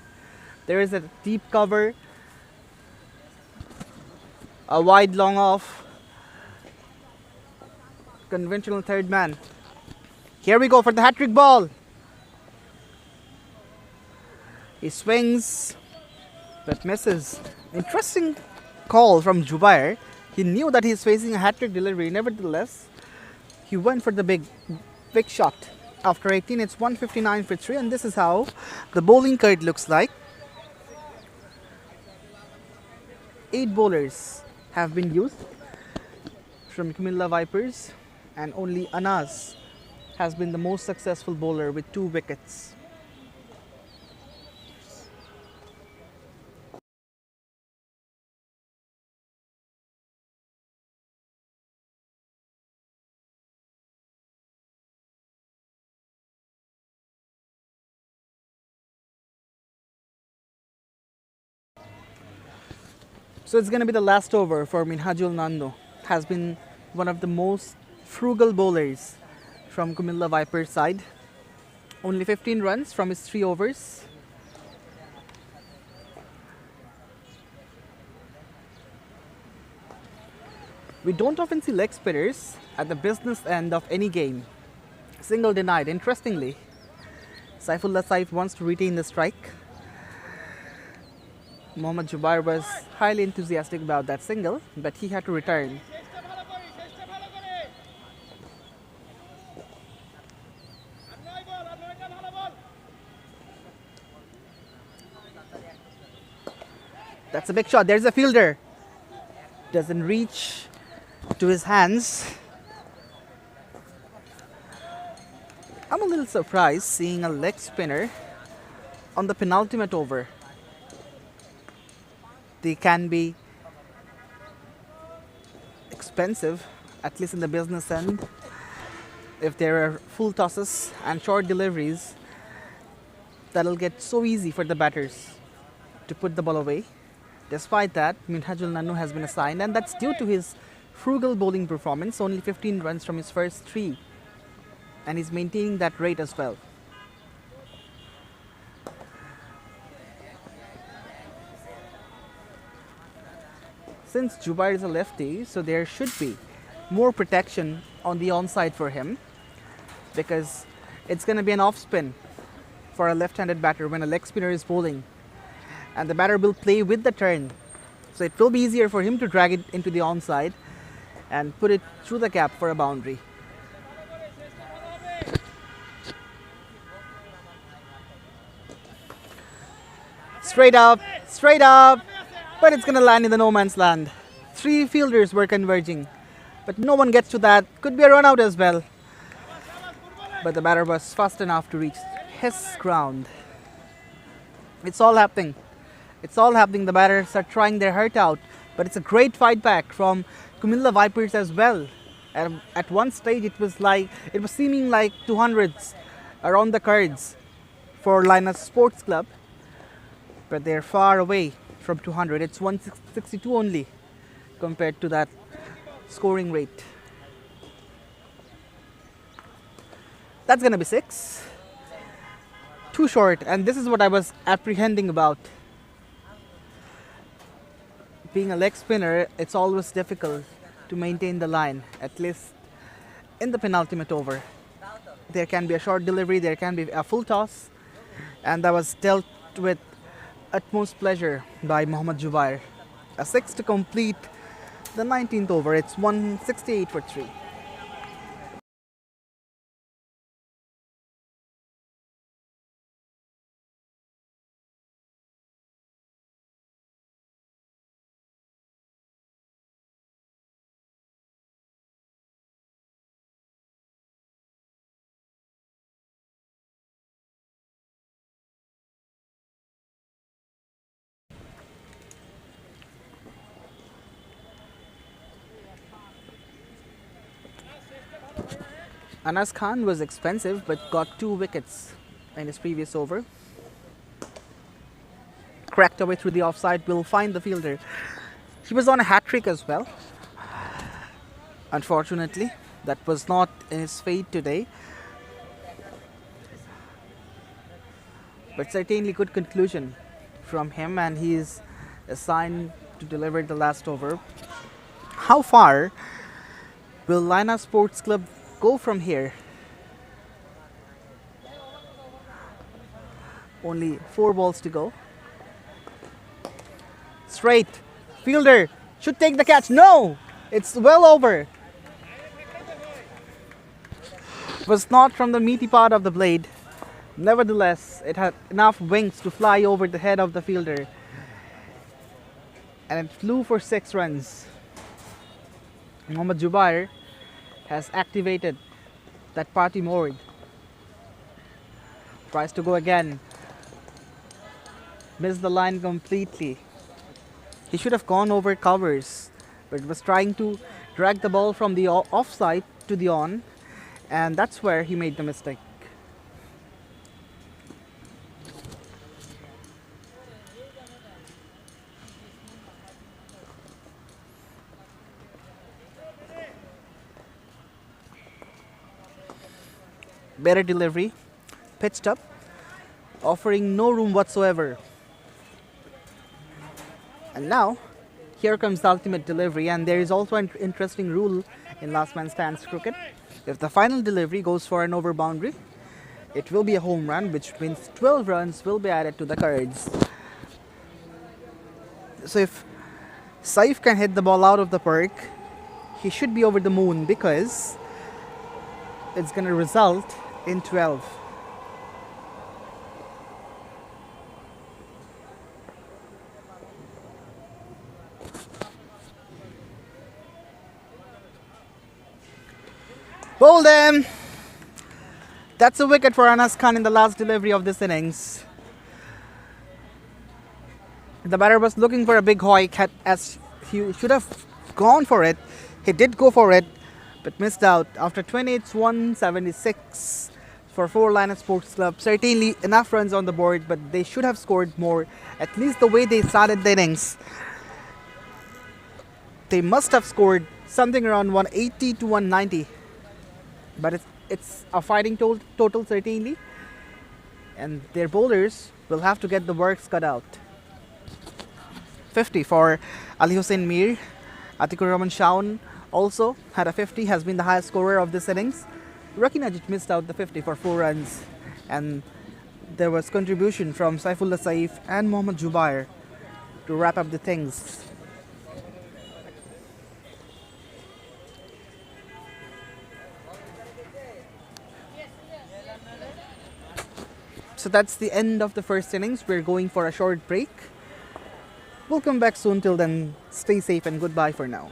There is a deep cover, a wide long off, conventional third man. Here we go for the hat-trick ball. He swings, but misses. Interesting call from Jubair. He knew that he's facing a hat-trick delivery. Nevertheless, he went for the big shot. After 18, it's 159 for 3, and this is how the bowling card looks like. 8 bowlers have been used from Cumilla Vipers, and only Anas has been the most successful bowler with 2 wickets. So it's going to be the last over for Minhajul Nanno. Has been one of the most frugal bowlers from Cumilla Vipers side. Only 15 runs from his 3 overs. We don't often see leg spinners at the business end of any game. Single denied. Interestingly, Saifullah Saif wants to retain the strike. Mohammad Jubair was highly enthusiastic about that single, but he had to return. That's a big shot. There's a fielder. Doesn't reach to his hands. I'm a little surprised seeing a leg spinner on the penultimate over. They can be expensive, at least in the business end. If there are full tosses and short deliveries, that'll get so easy for the batters to put the ball away. Despite that, Minhajul Nanno has been assigned, and that's due to his frugal bowling performance. Only 15 runs from his first 3, and he's maintaining that rate as well. Since Jubair is a lefty, so there should be more protection on the onside for him, because it's going to be an off spin for a left-handed batter when a leg spinner is bowling, and the batter will play with the turn, so it will be easier for him to drag it into the onside and put it through the gap for a boundary. Straight up, but it's going to land in the no man's land. 3 fielders were converging, but no one gets to that. Could be a run out as well, but the batter was fast enough to reach his ground. It's all happening. The batters are trying their heart out, but it's a great fight back from Cumilla Vipers as well. At one stage, it was seeming like 200s around the cards for LAINAS Sports Club, but they're far away from 200. It's 162 only compared to that scoring rate. That's going to be 6. Too short, and this is what I was apprehending about. Being a leg spinner, it's always difficult to maintain the line, at least in the penultimate over. There can be a short delivery, there can be a full toss, and that was dealt with utmost pleasure by Mohammad Jubair. A 6 to complete the 19th over. It's 168 for 3. Anas Khan was expensive but got 2 wickets in his previous over. Cracked away through the offside, will find the fielder. He was on a hat trick as well. Unfortunately, that was not in his fate today, but certainly good conclusion from him, and he is assigned to deliver the last over. How far will LAINAS Sports Club go from here? Only 4 balls to go. Straight. Fielder should take the catch. No! It's well over. Was not from the meaty part of the blade. Nevertheless, it had enough wings to fly over the head of the fielder. And it flew for 6 runs. Mohammad Jubair has activated that party mode. Tries to go again. Missed the line completely. He should have gone over covers, but was trying to drag the ball from the offside to the on, and that's where he made the mistake. Better delivery, pitched up, offering no room whatsoever. And now, here comes the ultimate delivery, and there is also an interesting rule in last man stands cricket. If the final delivery goes for an over boundary, it will be a home run, which means 12 runs will be added to the cards. So if Saif can hit the ball out of the park, he should be over the moon because it's going to result in 12. Hold him! That's a wicket for Anas Khan in the last delivery of this innings. The batter was looking for a big hoik as he should have gone for it. He did go for it, but missed out. After 20, it's 176 for 4 LAINAS Sports Club. Certainly enough runs on the board, but they should have scored more. At least the way they started the innings, they must have scored something around 180 to 190. But it's a fighting total certainly, and their bowlers will have to get the works cut out. 50 for Ali Hussain Mir. Atikur Rahman Shaun also had a 50, has been the highest scorer of this innings. Raki Najit missed out the 50 for 4 runs, and there was contribution from Saifullah Saif and Mohammad Jubair to wrap up the things. So that's the end of the first innings. We're going for a short break. We'll come back soon. Till then, stay safe and goodbye for now.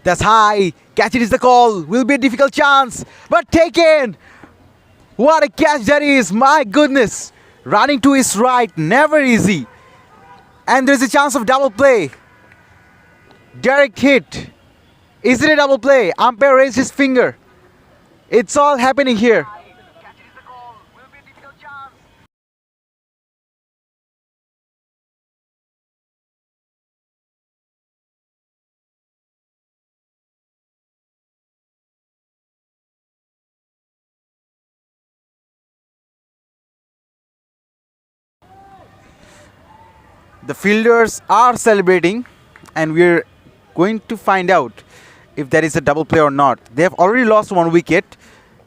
That's high. Catch it is the call. Will be a difficult chance, but taken. What a catch that is! My goodness. Running to his right, never easy. And there's a chance of double play. Direct hit. Is it a double play? Umpire raised his finger. It's all happening here. The fielders are celebrating, and we're going to find out if that is a double play or not. They have already lost one wicket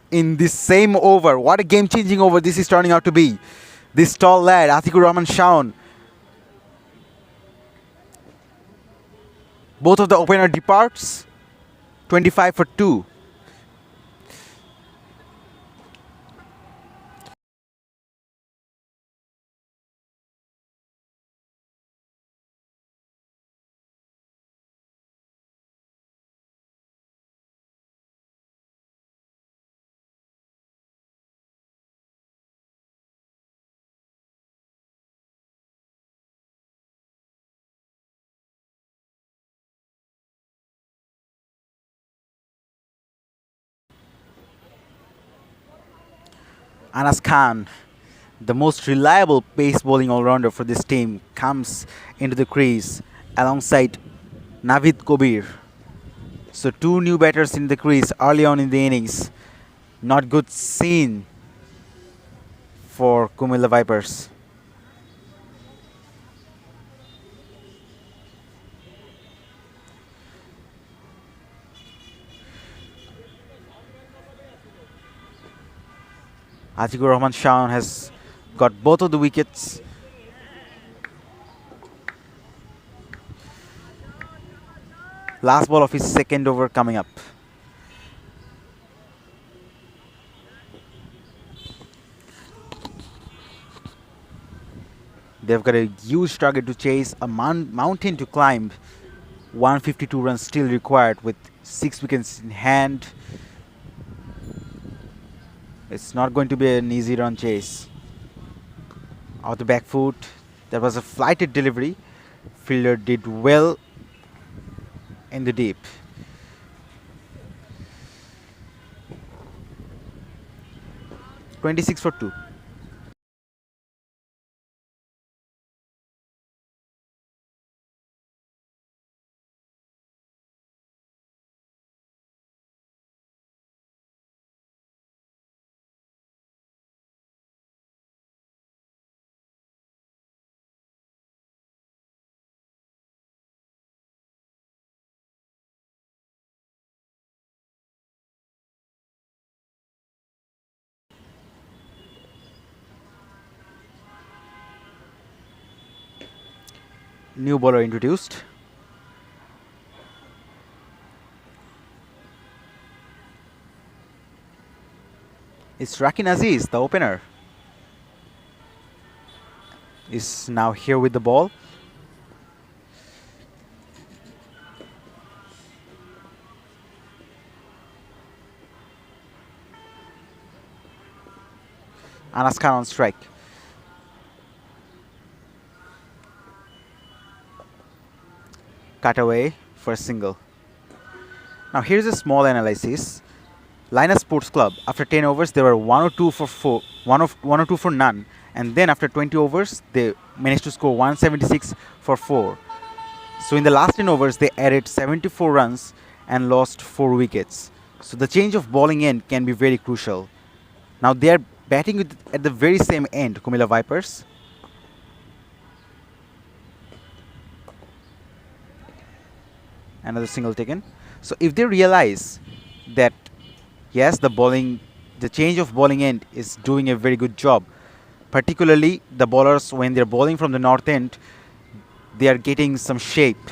in this same over. What a game changing over this is turning out to be. This tall lad, Atikur Rahman Shaun. Both of the opener departs. 25 for 2. Anas Khan, the most reliable pace bowling all-rounder for this team, comes into the crease alongside Navid Kobir. So two new batters in the crease early on in the innings. Not good scene for Cumilla Vipers. Atikur Rahman Shahan has got both of the wickets. Last ball of his second over coming up. They've got a huge target to chase, a mountain to climb. 152 runs still required with 6 wickets in hand. It's not going to be an easy run chase. Off the back foot, there was a flighted delivery. Fielder did well in the deep. "26 for 2. New bowler introduced. It's Rakin Aziz, the opener, is now here with the ball. Anas Khan on strike. Cut away for a single. Now here's a small analysis. LAINAS Sports Club, after 10 overs, they were 102 for 4, 102 for none, and then after 20 overs, they managed to score 176 for 4. So in the last 10 overs, they added 74 runs and lost 4 wickets. So the change of bowling end can be very crucial. Now they are batting at the very same end, Cumilla Vipers. Another single taken. So if they realize that yes, the change of bowling end is doing a very good job, particularly the bowlers when they're bowling from the north end, they are getting some shape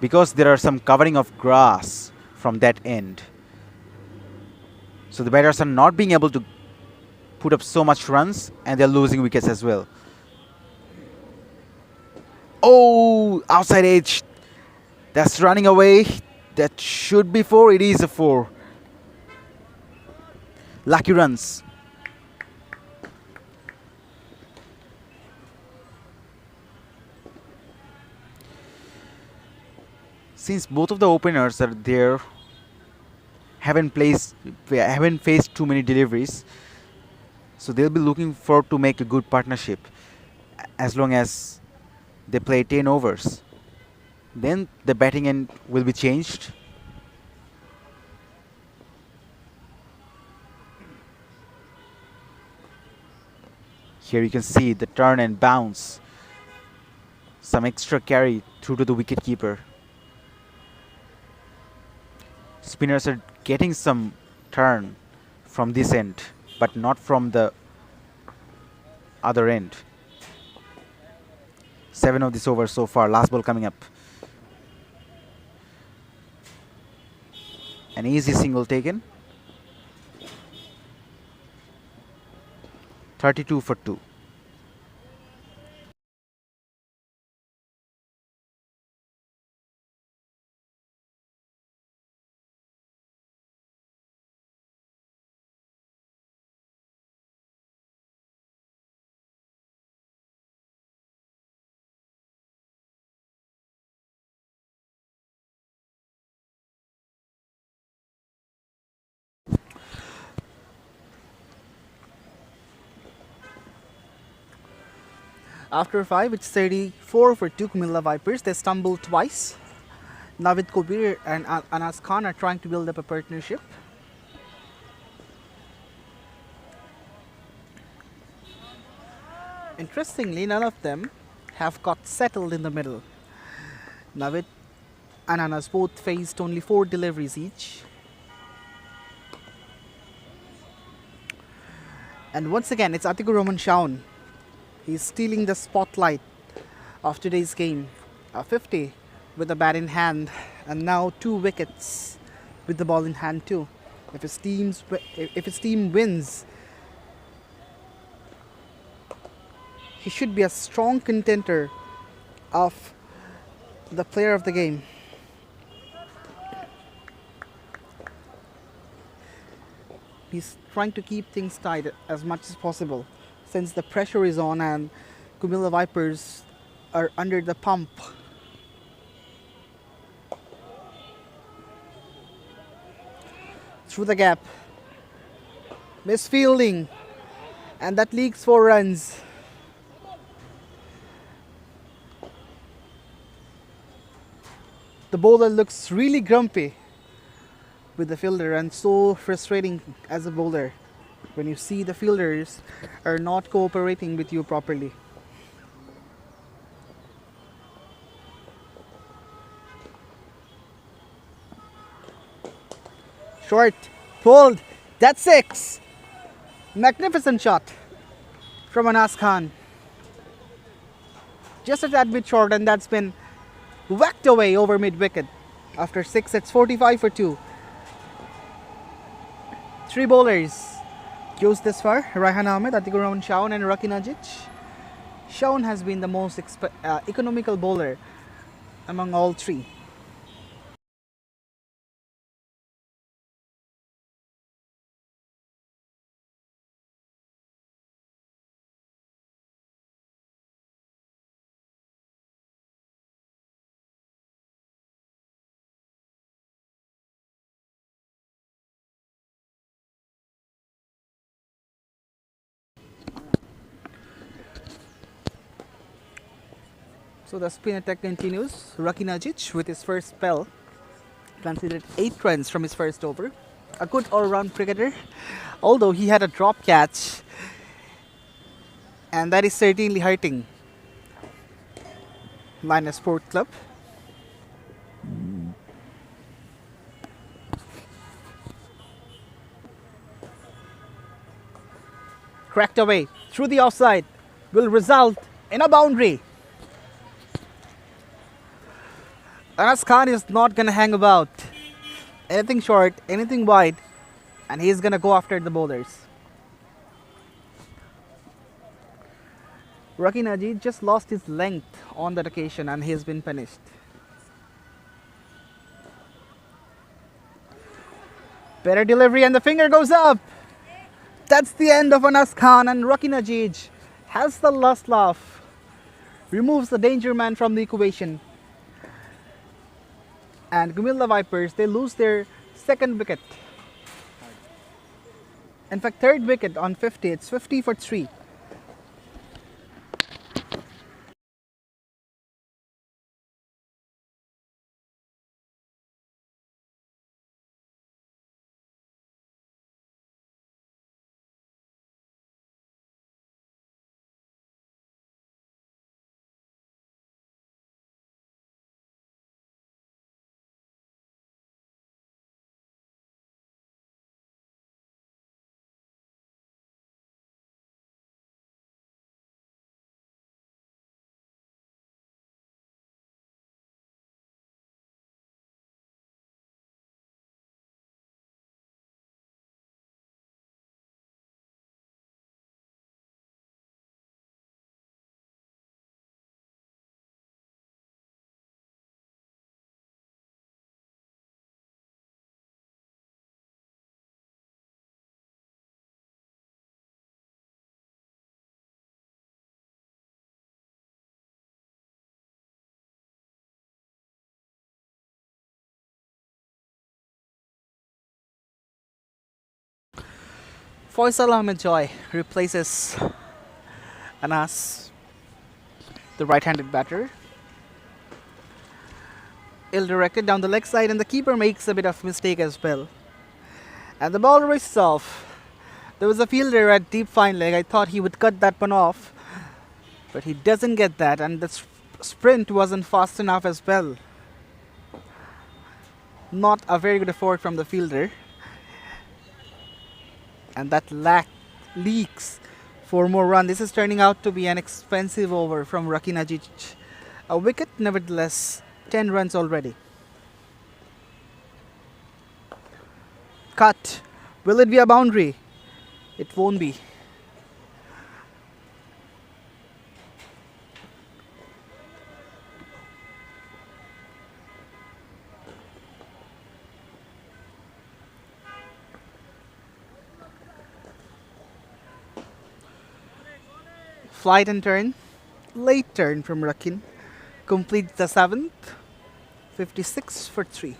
because there are some covering of grass from that end. So the batters are not being able to put up so much runs and they're losing wickets as well. Oh, outside edge. That's running away. That should be 4. It is a 4. Lucky runs. Since both of the openers are there, haven't faced too many deliveries, so they'll be looking forward to make a good partnership as long as they play 10 overs. Then the batting end will be changed. Here you can see the turn and bounce. Some extra carry through to the wicketkeeper. Spinners are getting some turn from this end, but not from the other end. 7 of this over so far. Last ball coming up. An easy single taken. 32 for 2. After 5, it's 34 for 2 Cumilla Vipers. They stumbled twice. Navid Kobir and Anas Khan are trying to build up a partnership. Interestingly, none of them have got settled in the middle. Navid and Anas both faced only 4 deliveries each. And once again, it's Atiku Roman Shaun. He's stealing the spotlight of today's game. 50 with the bat in hand, and now 2 wickets with the ball in hand too. If his team wins, he should be a strong contender of the player of the game. He's trying to keep things tight as much as possible since the pressure is on and Cumilla Vipers are under the pump. Through the gap. Misfielding. And that leaks 4 runs. The bowler looks really grumpy with the fielder, and so frustrating as a bowler when you see the fielders are not cooperating with you properly. Short, pulled, that's 6. Magnificent shot from Anas Khan. Just a tad bit short, and that's been whacked away over mid wicket. After 6, it's 45 for 2. 3 bowlers goes this far: Raihan Ahmed, Atiku Roman Shaun, and Raki Najic. Shaun has been the most economical bowler among all 3. So the spin attack continues. Raki Najic with his first spell conceded 8 runs from his first over. A good all-round cricketer, although he had a drop catch, and that is certainly hurting LAINAS Sport Club. Cracked away through the offside will result in a boundary. Anas Khan is not going to hang about. Anything short, anything wide, and he's going to go after the bowlers. Raki Najic just lost his length on that occasion, and he has been punished. Better delivery, and the finger goes up. That's the end of Anas Khan, and Raki Najic has the last laugh. Removes the danger man from the equation. And Cumilla Vipers, they lose their 2nd wicket. In fact, 3rd wicket on 50. It's 50 for 3. Faisal Ahmed Joy replaces Anas, the right-handed batter. Ill-directed down the leg side, and the keeper makes a bit of mistake as well. And the ball races off. There was a fielder at deep fine leg. I thought he would cut that one off, but he doesn't get that, and the sprint wasn't fast enough as well. Not a very good effort from the fielder. And that lacked leaks for more run. This is turning out to be an expensive over from Rakinajic. A wicket, nevertheless, 10 runs already. Cut. Will it be a boundary? It won't be. Flight and turn. Late turn from Rakin. Completes the 7th. 56 for 3.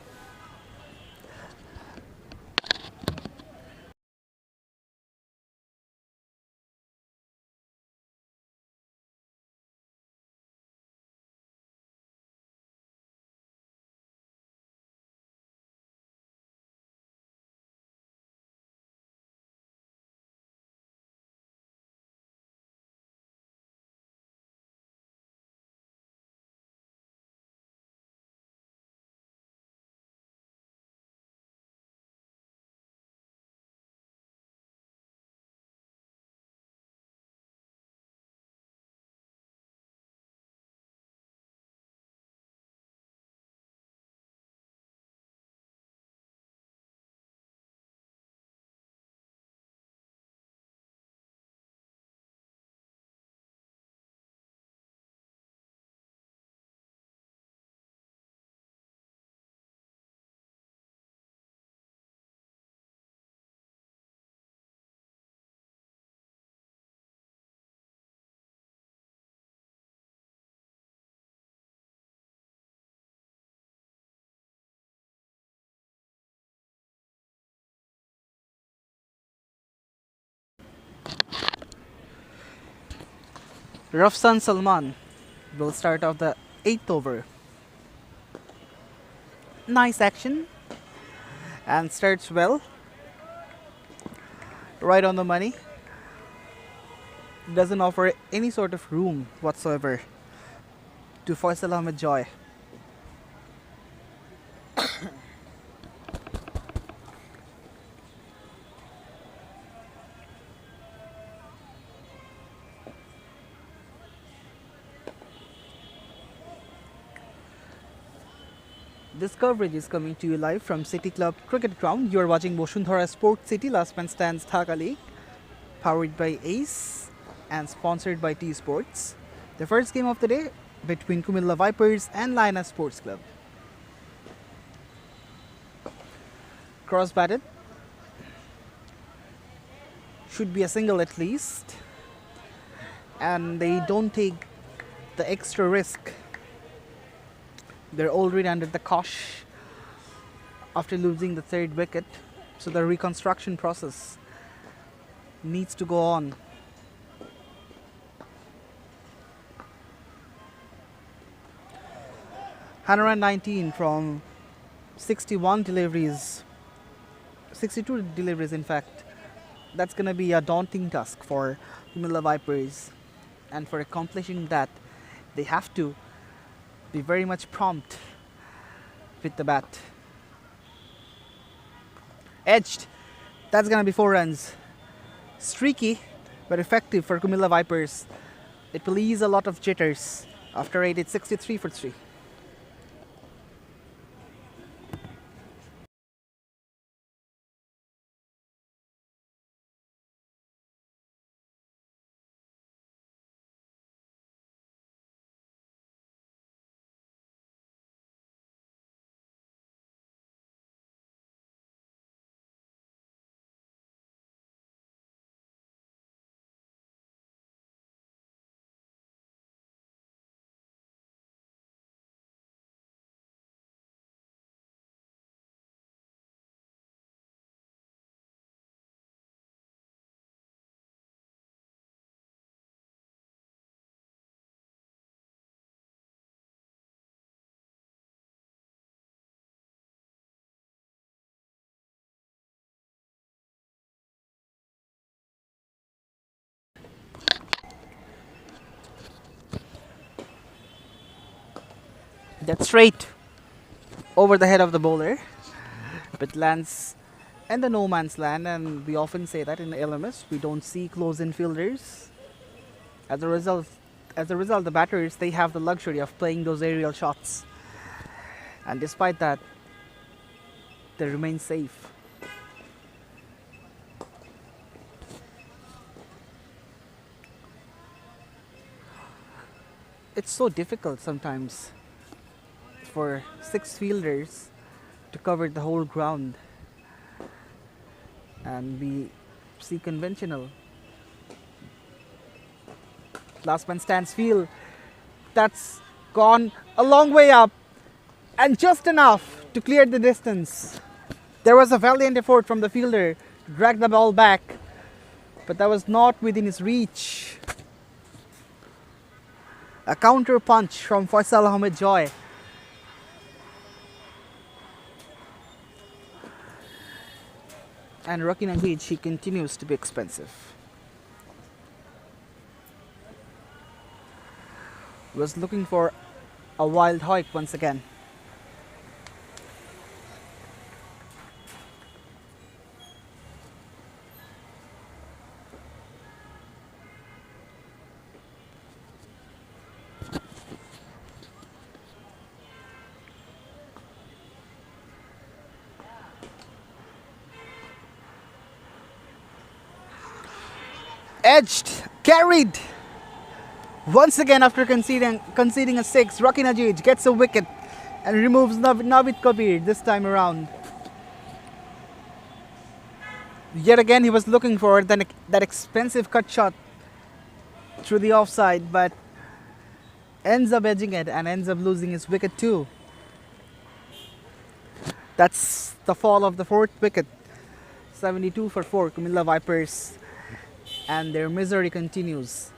Rafsan Salman will start off the 8th over. Nice action and starts well. Right on the money. Doesn't offer any sort of room whatsoever to Faisal Ahmed Joy. This coverage is coming to you live from City Club Cricket Ground. You are watching Boshundhara Sports City Last Man Stands Dhaka League, powered by Ace and sponsored by T Sports. The first game of the day between Cumilla Vipers and LAINAS Sports Club. Cross batted. Should be a single at least. And they don't take the extra risk. They're already under the cosh after losing the 3rd wicket. So the reconstruction process needs to go on. Hanaran 19 from 61 deliveries, 62 deliveries in fact. That's going to be a daunting task for Cumilla Vipers. And for accomplishing that, they have to be very much prompt with the bat. Edged. That's going to be 4 runs. Streaky, but effective for Cumilla Vipers. It will ease a lot of jitters. After 8, it's 63 for 3. That's straight over the head of the bowler, but lands and the no man's land, and we often say that in the LMS we don't see close infielders. As a result, the batters they have the luxury of playing those aerial shots, and despite that, they remain safe. It's so difficult sometimes for six fielders to cover the whole ground, and we see conventional last man stands field. That's gone a long way up and just enough to clear the distance. There was a valiant effort from the fielder to drag the ball back, but that was not within his reach. A counter punch from Faisal Ahmed Joy. And Rocky Nagij, he continues to be expensive. Was looking for a wild hike once again. Edged, carried. Once again, after conceding a six, Rocky Najij gets a wicket and removes Navid Kabir this time around. Yet again, he was looking for that expensive cut shot through the offside, but ends up edging it and ends up losing his wicket too. That's the fall of the fourth wicket. 72 for 4, Cumilla Vipers, and their misery continues.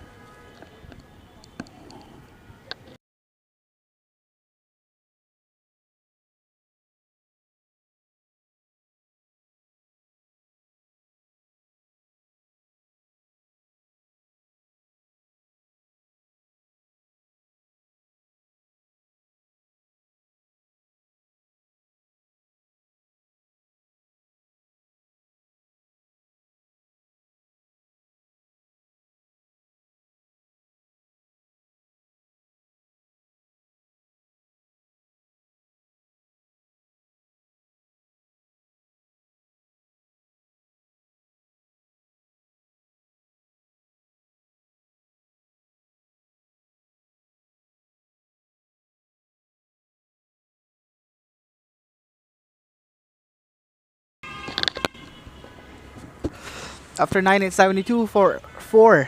After 972 for 4,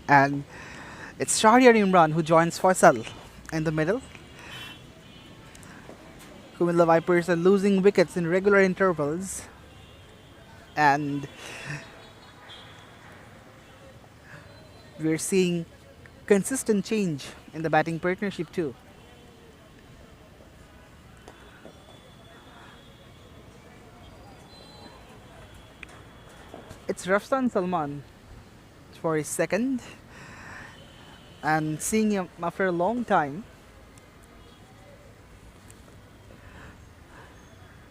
and it's Shahriar Imran who joins Faisal in the middle. Cumilla Vipers are losing wickets in regular intervals, and we're seeing consistent change in the batting partnership too. It's Rafsan Salman for his second, and seeing him after a long time,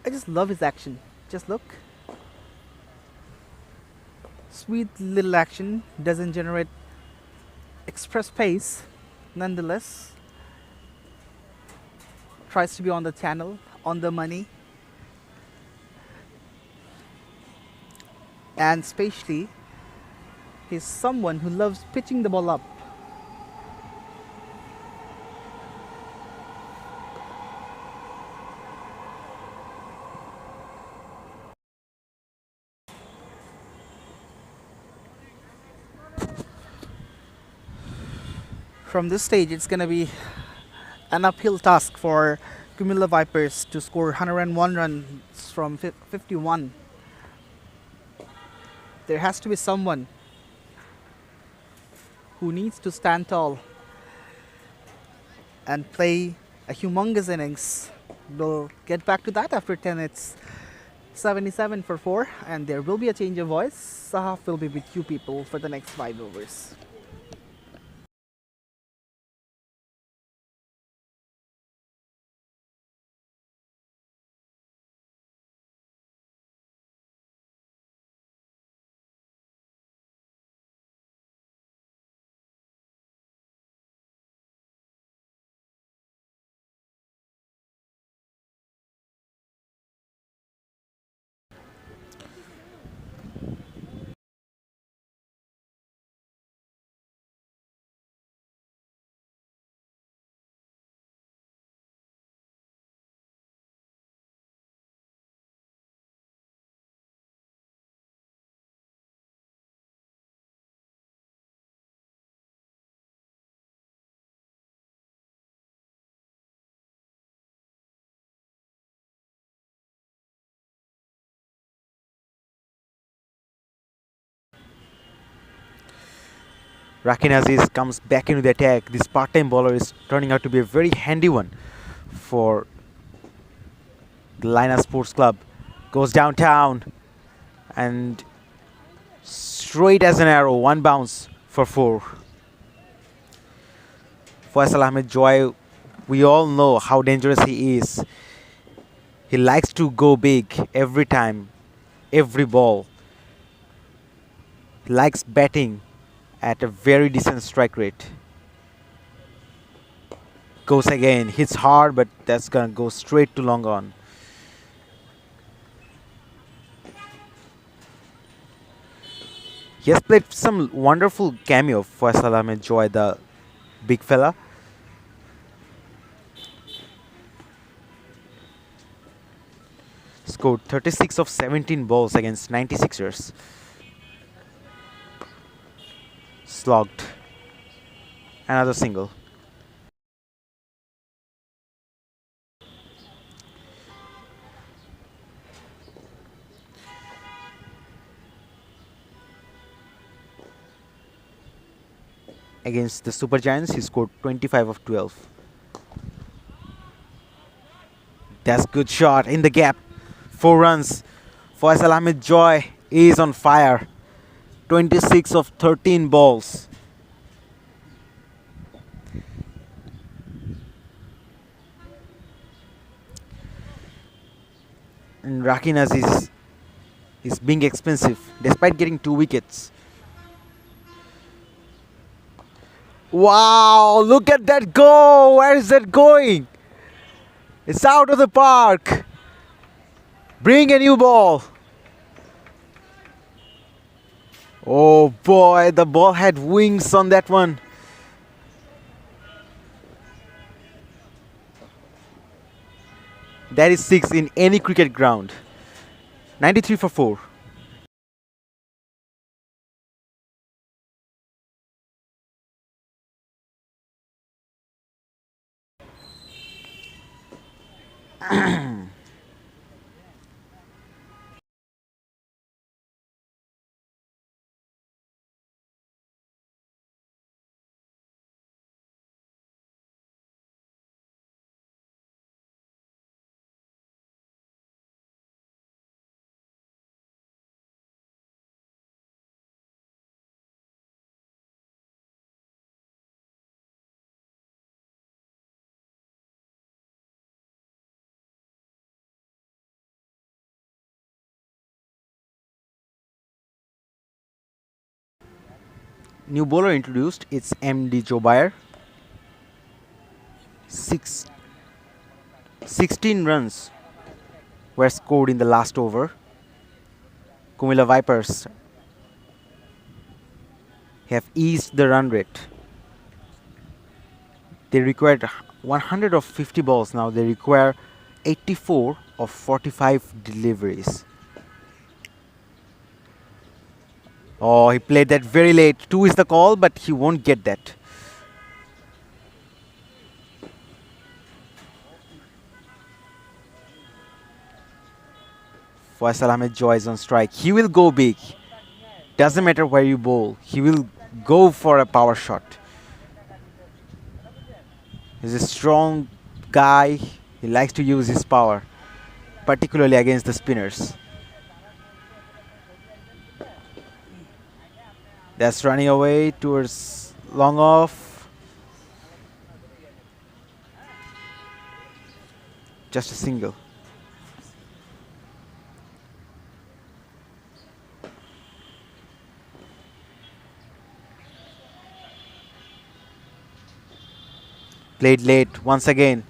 I just love his action. Just look. Sweet little action, doesn't generate express pace, nonetheless. Tries to be on the channel, on the money. And especially, he's someone who loves pitching the ball up. From this stage, it's gonna be an uphill task for Cumilla Vipers to score 101 runs from 51. There has to be someone who needs to stand tall and play a humongous innings. We'll get back to that after 10. It's 77 for 4, and there will be a change of voice. Sahaf will be with you people for the next 5 overs. Rakin Aziz comes back into the attack. This part-time bowler is turning out to be a very handy one for the LAINAS Sports Club. Goes downtown and straight as an arrow, one bounce for 4. Faisal Ahmed Joy, we all know how dangerous he is. He likes to go big every time, every ball. He likes batting at a very decent strike rate. Goes again, hits hard, but that's gonna go straight to long on. He has played some wonderful cameo for Faisal Ahmed Joy, the big fella. Scored 36 of 17 balls against 96ers. Slogged. Another single. Against the Super Giants, he scored 25 of 12. That's good shot in the gap. 4 runs. Faisal Ahmed Joy is on fire. 26 of 13 balls. And Rakin Aziz is being expensive despite getting 2 wickets. Wow, look at that go! Where is that going? It's out of the park. Bring a new ball. Oh boy, the ball had wings on that one. That is 6 in any cricket ground. 93 for 4. New bowler introduced, it's MD Jobair. 16 runs were scored in the last over. Cumilla Vipers have eased the run rate. They required 100 of 50 balls, now they require 84 of 45 deliveries. Oh, he played that very late. 2 is the call, but he won't get that. Faisal Ahmed Joy is on strike. He will go big. Doesn't matter where you bowl. He will go for a power shot. He's a strong guy. He likes to use his power, particularly against the spinners. That's running away towards long off. Just a single. Played late once again.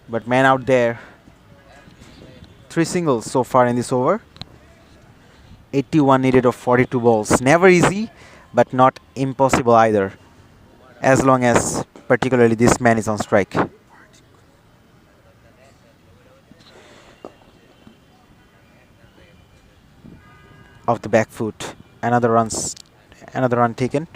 But man out there. 3 singles so far in this over. 81 needed of 42 balls. Never easy, but not impossible either. As long as particularly this man is on strike. Off the back foot. Another run taken.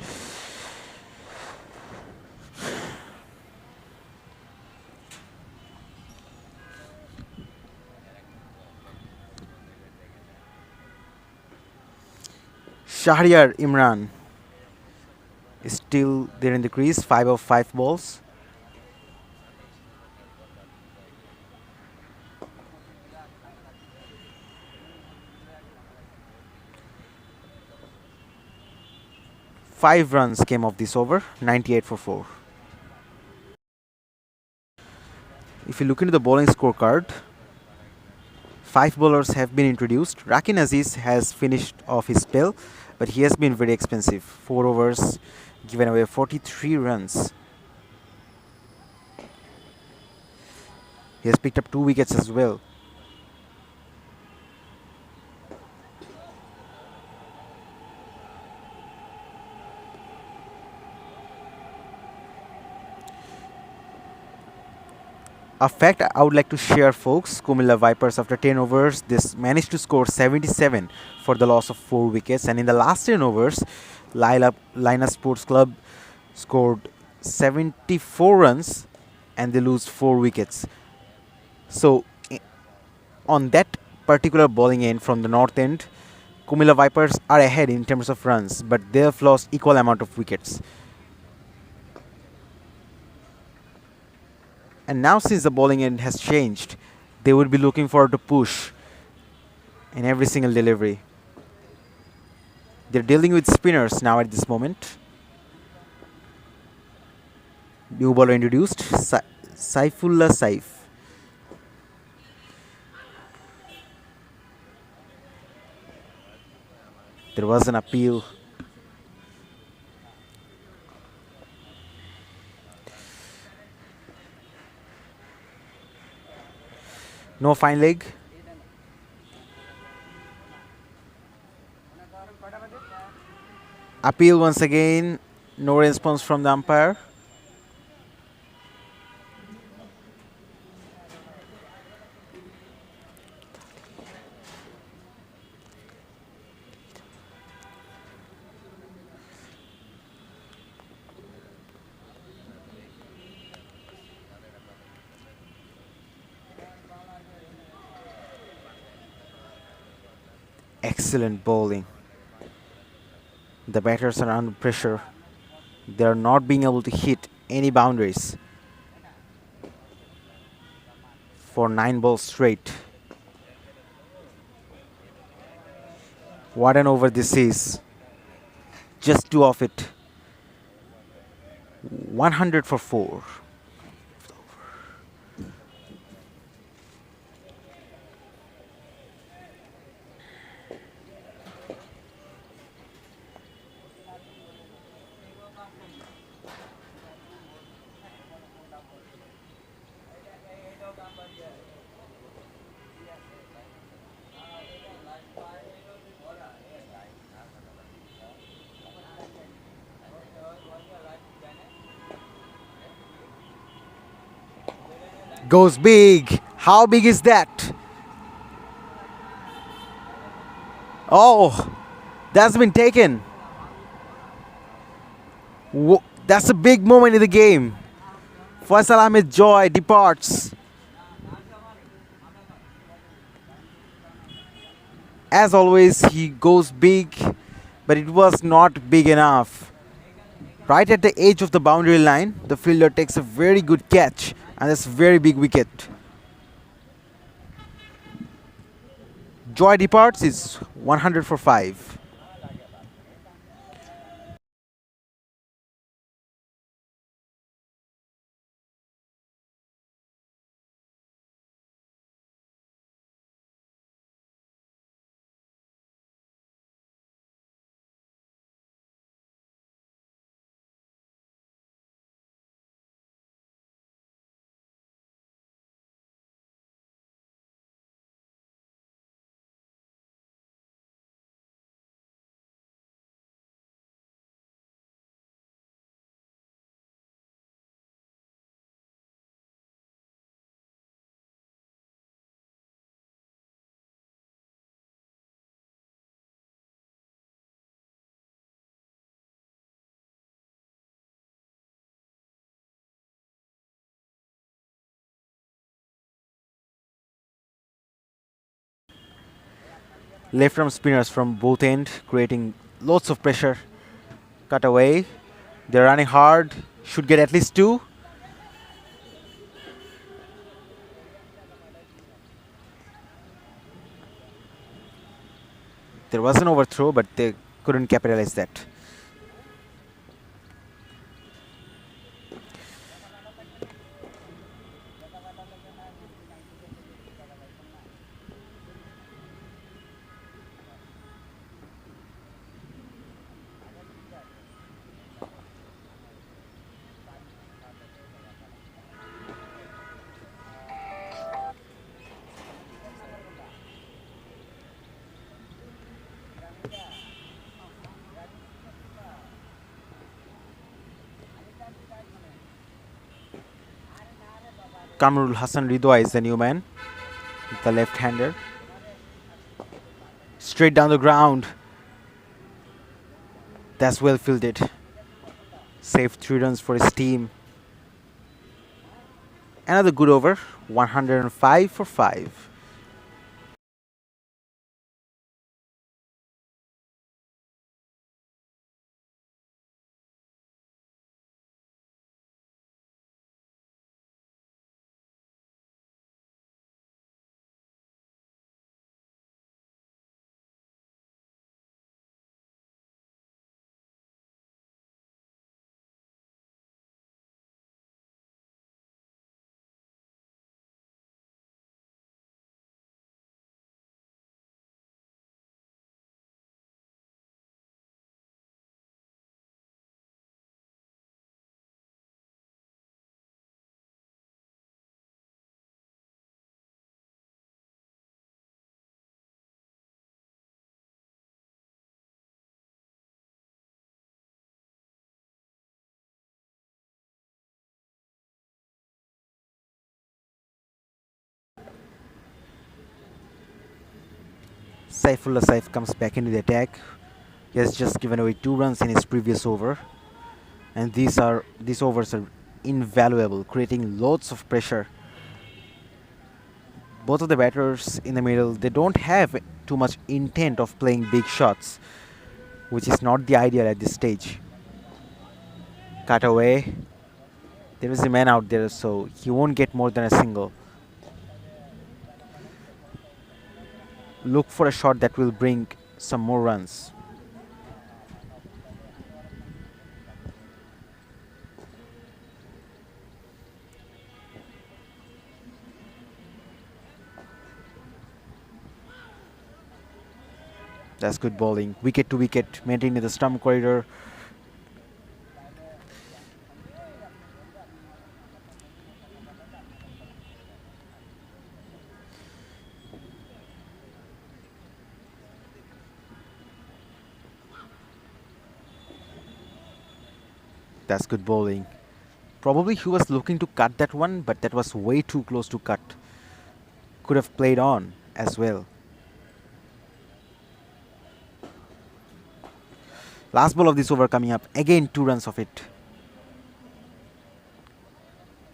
Shahriar Imran is still there in the crease, 5 of 5 balls. Five runs came off this over, 98 for 4. If you look into the bowling scorecard, 5 bowlers have been introduced. Rakin Aziz has finished off his spell, but he has been very expensive. 4 overs, given away 43 runs. He has picked up 2 wickets as well. A fact I would like to share, folks: Cumilla Vipers, after 10 overs, this managed to score 77 for the loss of 4 wickets. And in the last 10 overs, LAINAS Sports Club scored 74 runs and they lose 4 wickets. So, on that particular bowling end from the north end, Cumilla Vipers are ahead in terms of runs, but they have lost equal amount of wickets. And now, since the bowling end has changed, they would be looking forward to push in every single delivery. They're dealing with spinners now at this moment. New bowler introduced, Saifullah Saif. There was an appeal. No fine leg. Appeal once again. No response from the umpire. Excellent bowling. The batters are under pressure. They are not being able to hit any boundaries for 9 balls straight. What an over this is. Just 2 of it. 100 for 4. Goes big. How big is that? Oh, that's been taken. That's a big moment in the game. Faisal Ahmed Joy departs. As always, he goes big, but it was not big enough. Right at the edge of the boundary line, the fielder takes a very good catch, and that's a very big wicket. Joy departs is 100 for 5. Left arm spinners from both end, creating Lots of pressure. Cut away. They're running hard. Should get at least 2. There was an overthrow, but they couldn't capitalize that. Kamrul Hassan Ridwa is the new man, the left-hander. Straight down the ground. That's well fielded. Saved 3 runs for his team. Another good over, 105 for 5. Saifullah Saif comes back into the attack. He has just given away 2 runs in his previous over, and these overs are invaluable, creating lots of pressure. Both of the batters in the middle, they don't have too much intent of playing big shots, which is not the ideal at this stage. Cut away. There is a man out there, so he won't get more than a single. Look for a shot that will bring some more runs. That's good bowling. Wicket to wicket, maintaining the stump corridor. That's good bowling. Probably he was looking to cut that one, but that was way too close to cut. Could have played on as well. Last ball of this over coming up. Again 2 runs of it.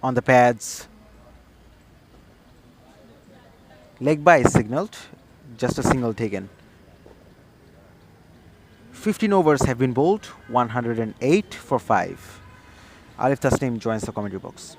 On the pads. Leg by is signalled. Just a single taken. 15 overs have been bowled. 108 for 5. Arif Tasnim joins the commentary box.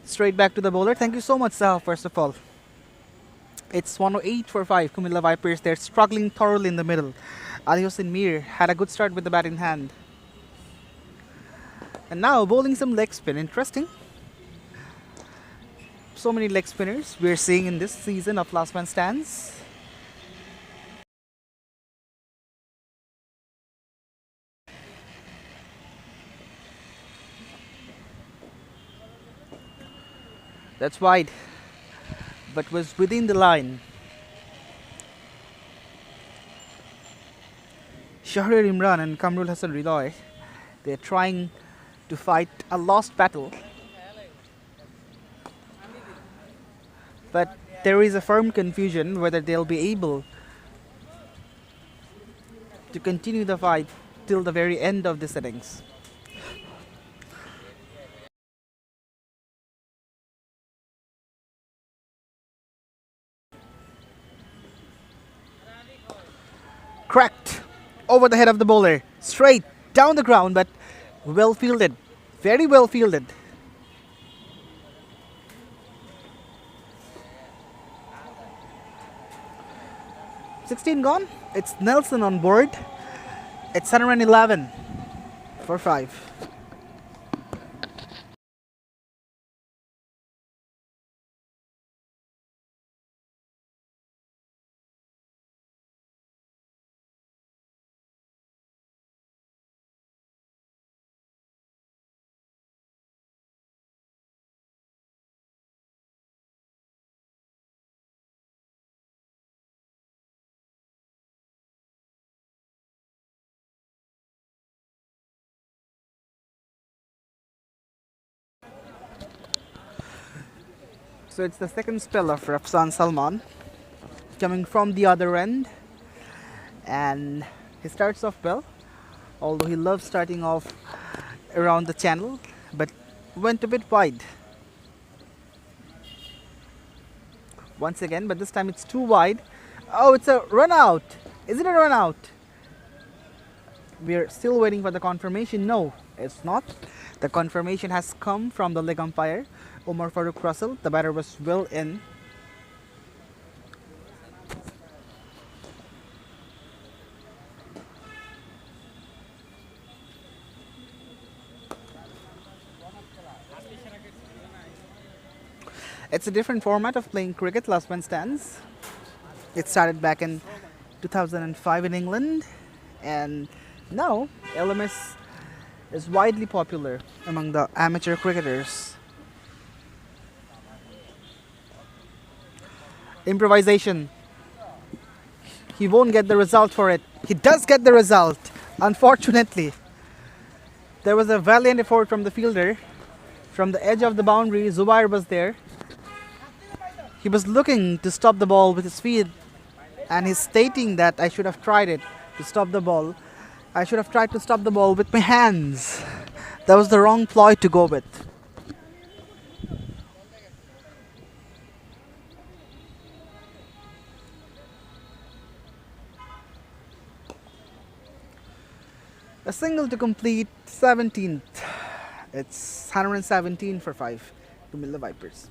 Straight back to the bowler. Thank you so much, Sahaf, first of all. It's 108 for 5. Cumilla Vipers, they're struggling thoroughly in the middle. Ali Hossain Mir had a good start with the bat in hand. And now bowling some leg spin. Interesting. So many leg spinners we're seeing in this season of Last Man Stands. That's wide, but was within the line. Shahrir Imran and Kamrul Hassan Ridoy, they're trying to fight a lost battle. But there is a firm confusion whether they'll be able to continue the fight till the very end of this innings. Cracked over the head of the bowler, straight down the ground, but well fielded, very well fielded. "16 gone. It's Nelson on board. It's 111 for 5. So it's the second spell of Rafsan Salman coming from the other end, and he starts off well, although he loves starting off around the channel, but went a bit wide. Once again, but this time it's too wide. Oh, it's a run out. Is it a run out? We're still waiting for the confirmation. No, it's not. The confirmation has come from the leg umpire, Omar Farooq Russell. The batter was well in. It's a different format of playing cricket, last man stands. It started back in 2005 in England, and now LMS is widely popular among the amateur cricketers. Improvisation. He won't get the result for it. He does get the result, unfortunately. There was a valiant effort from the fielder. From the edge of the boundary, Zubair was there. He was looking to stop the ball with his feet, and he's stating that I should have tried it to stop the ball. I should have tried to stop the ball with my hands. That was the wrong ploy to go with. A single to complete 17th. It's 117 for 5 Cumilla Vipers.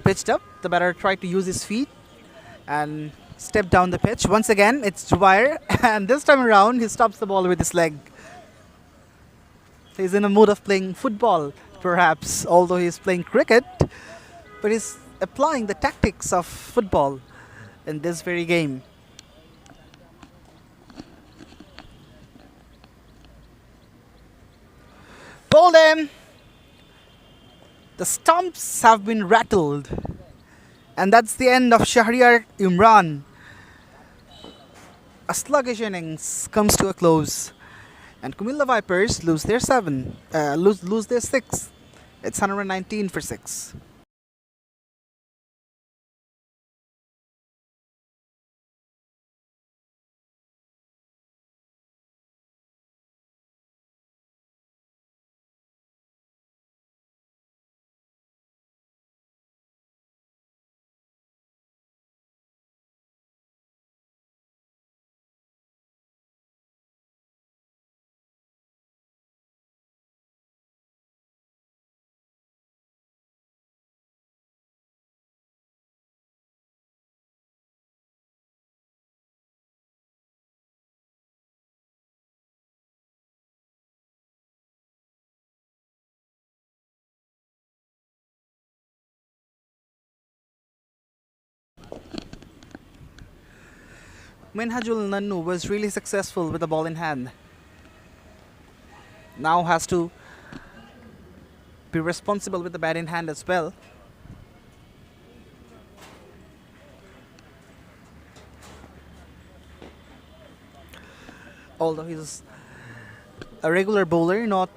Pitched up, the batter tried to use his feet and step down the pitch. Once again, it's Zubair, and this time around, he stops the ball with his leg. He's in a mood of playing football, perhaps, although he's playing cricket, but he's applying the tactics of football in this very game. Bowled in. The stumps have been rattled. And that's the end of Shahriar Imran. A sluggish innings comes to a close. And Cumilla Vipers lose their lose their 6. It's 119 for 6. Minhajul Nannu was really successful with the ball in hand. Now has to be responsible with the bat in hand as well. Although he's a regular bowler, not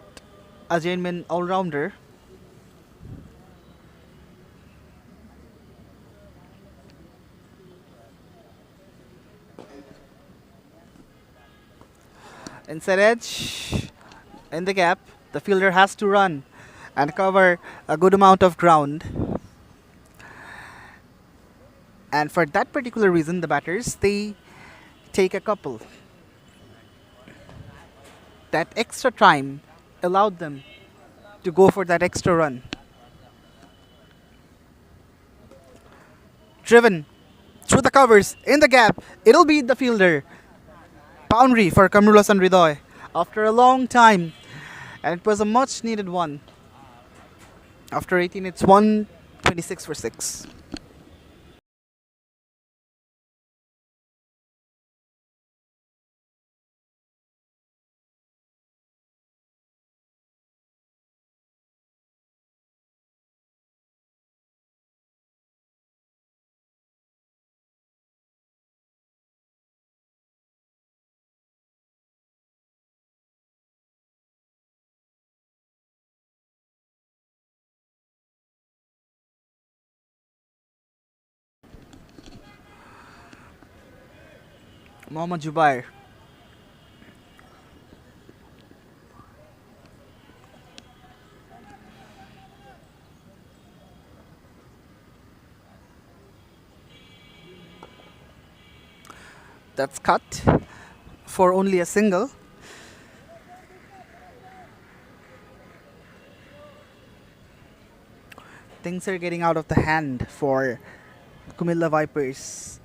a genuine all-rounder. Inside edge, in the gap, the fielder has to run and cover a good amount of ground. And for that particular reason, the batters, they take a couple. That extra time allowed them to go for that extra run. Driven through the covers, in the gap, it'll beat the fielder. Boundary for Kamrullah Sanridoy after a long time, and it was a much needed one. After 18, it's 126 for 6. Mohammad Jubair. That's cut for only a single. Things are getting out of the hand for Cumilla Vipers.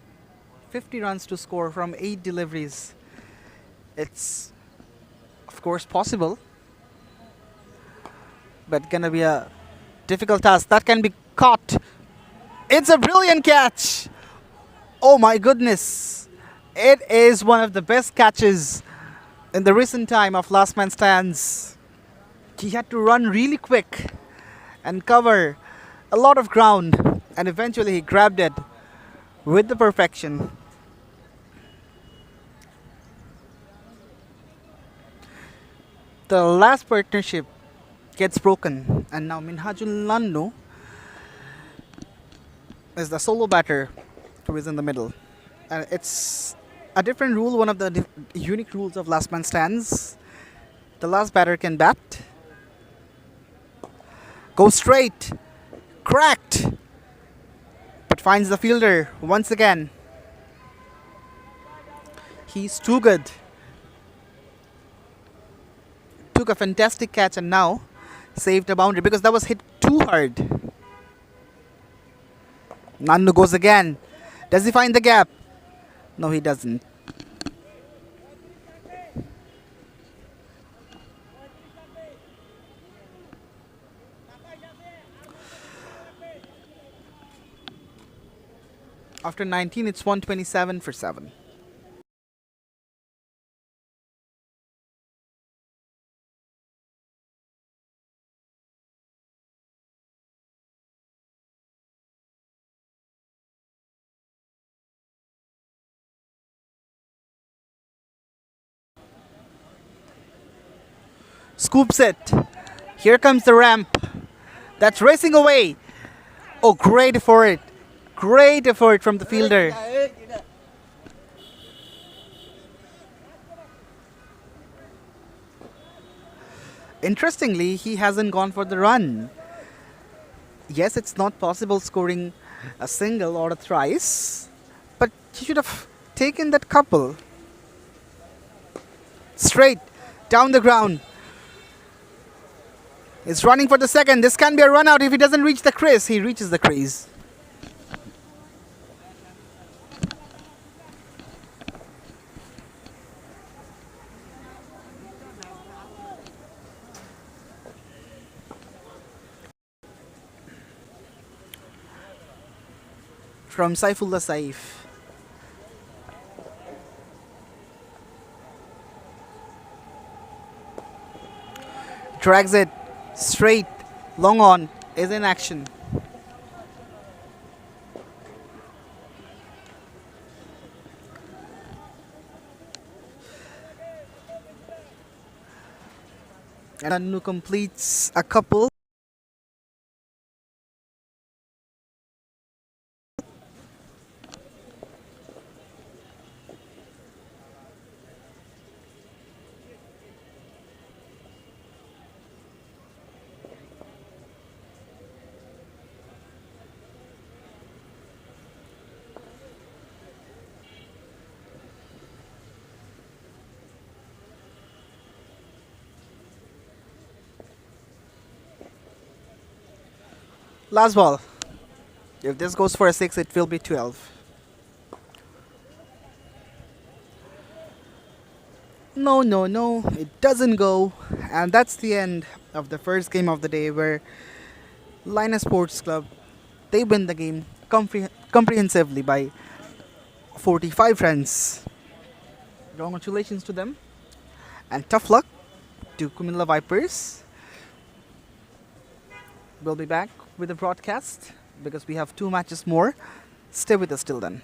50 runs to score from 8 deliveries. It's, of course, possible, but gonna be a difficult task. That can be caught. It's a brilliant catch. Oh my goodness. It is one of the best catches in the recent time of Last Man Stands. He had to run really quick and cover a lot of ground, and eventually he grabbed it with the perfection. The last partnership gets broken, and now Minhajul Nannu is the solo batter who is in the middle. And it's a different rule, one of the unique rules of Last Man Stands. The last batter can bat, go straight, cracked, but finds the fielder once again. He's too good. Took a fantastic catch and now saved a boundary because that was hit too hard. Nannu goes again. Does he find the gap? No, he doesn't. After 19, it's 127 for 7. Scoops it. Here comes the ramp. That's racing away. Oh, great effort. Great effort from the fielder. Interestingly, he hasn't gone for the run. Yes, it's not possible scoring a single or a thrice, but he should have taken that couple. Straight down the ground. He's running for the second. This can be a run out if he doesn't reach the crease. He reaches the crease. From Saifullah Saif. Drags it straight. Long on is in action. And Anu completes a couple. Last ball. If this goes for a 6, it will be 12. No, no, no. It doesn't go. And that's the end of the first game of the day where LAINAS Sports Club, they win the game comprehensively by 45 runs. Congratulations to them. And tough luck to Cumilla Vipers. We'll be back with the broadcast because we have 2 matches more. Stay with us till then.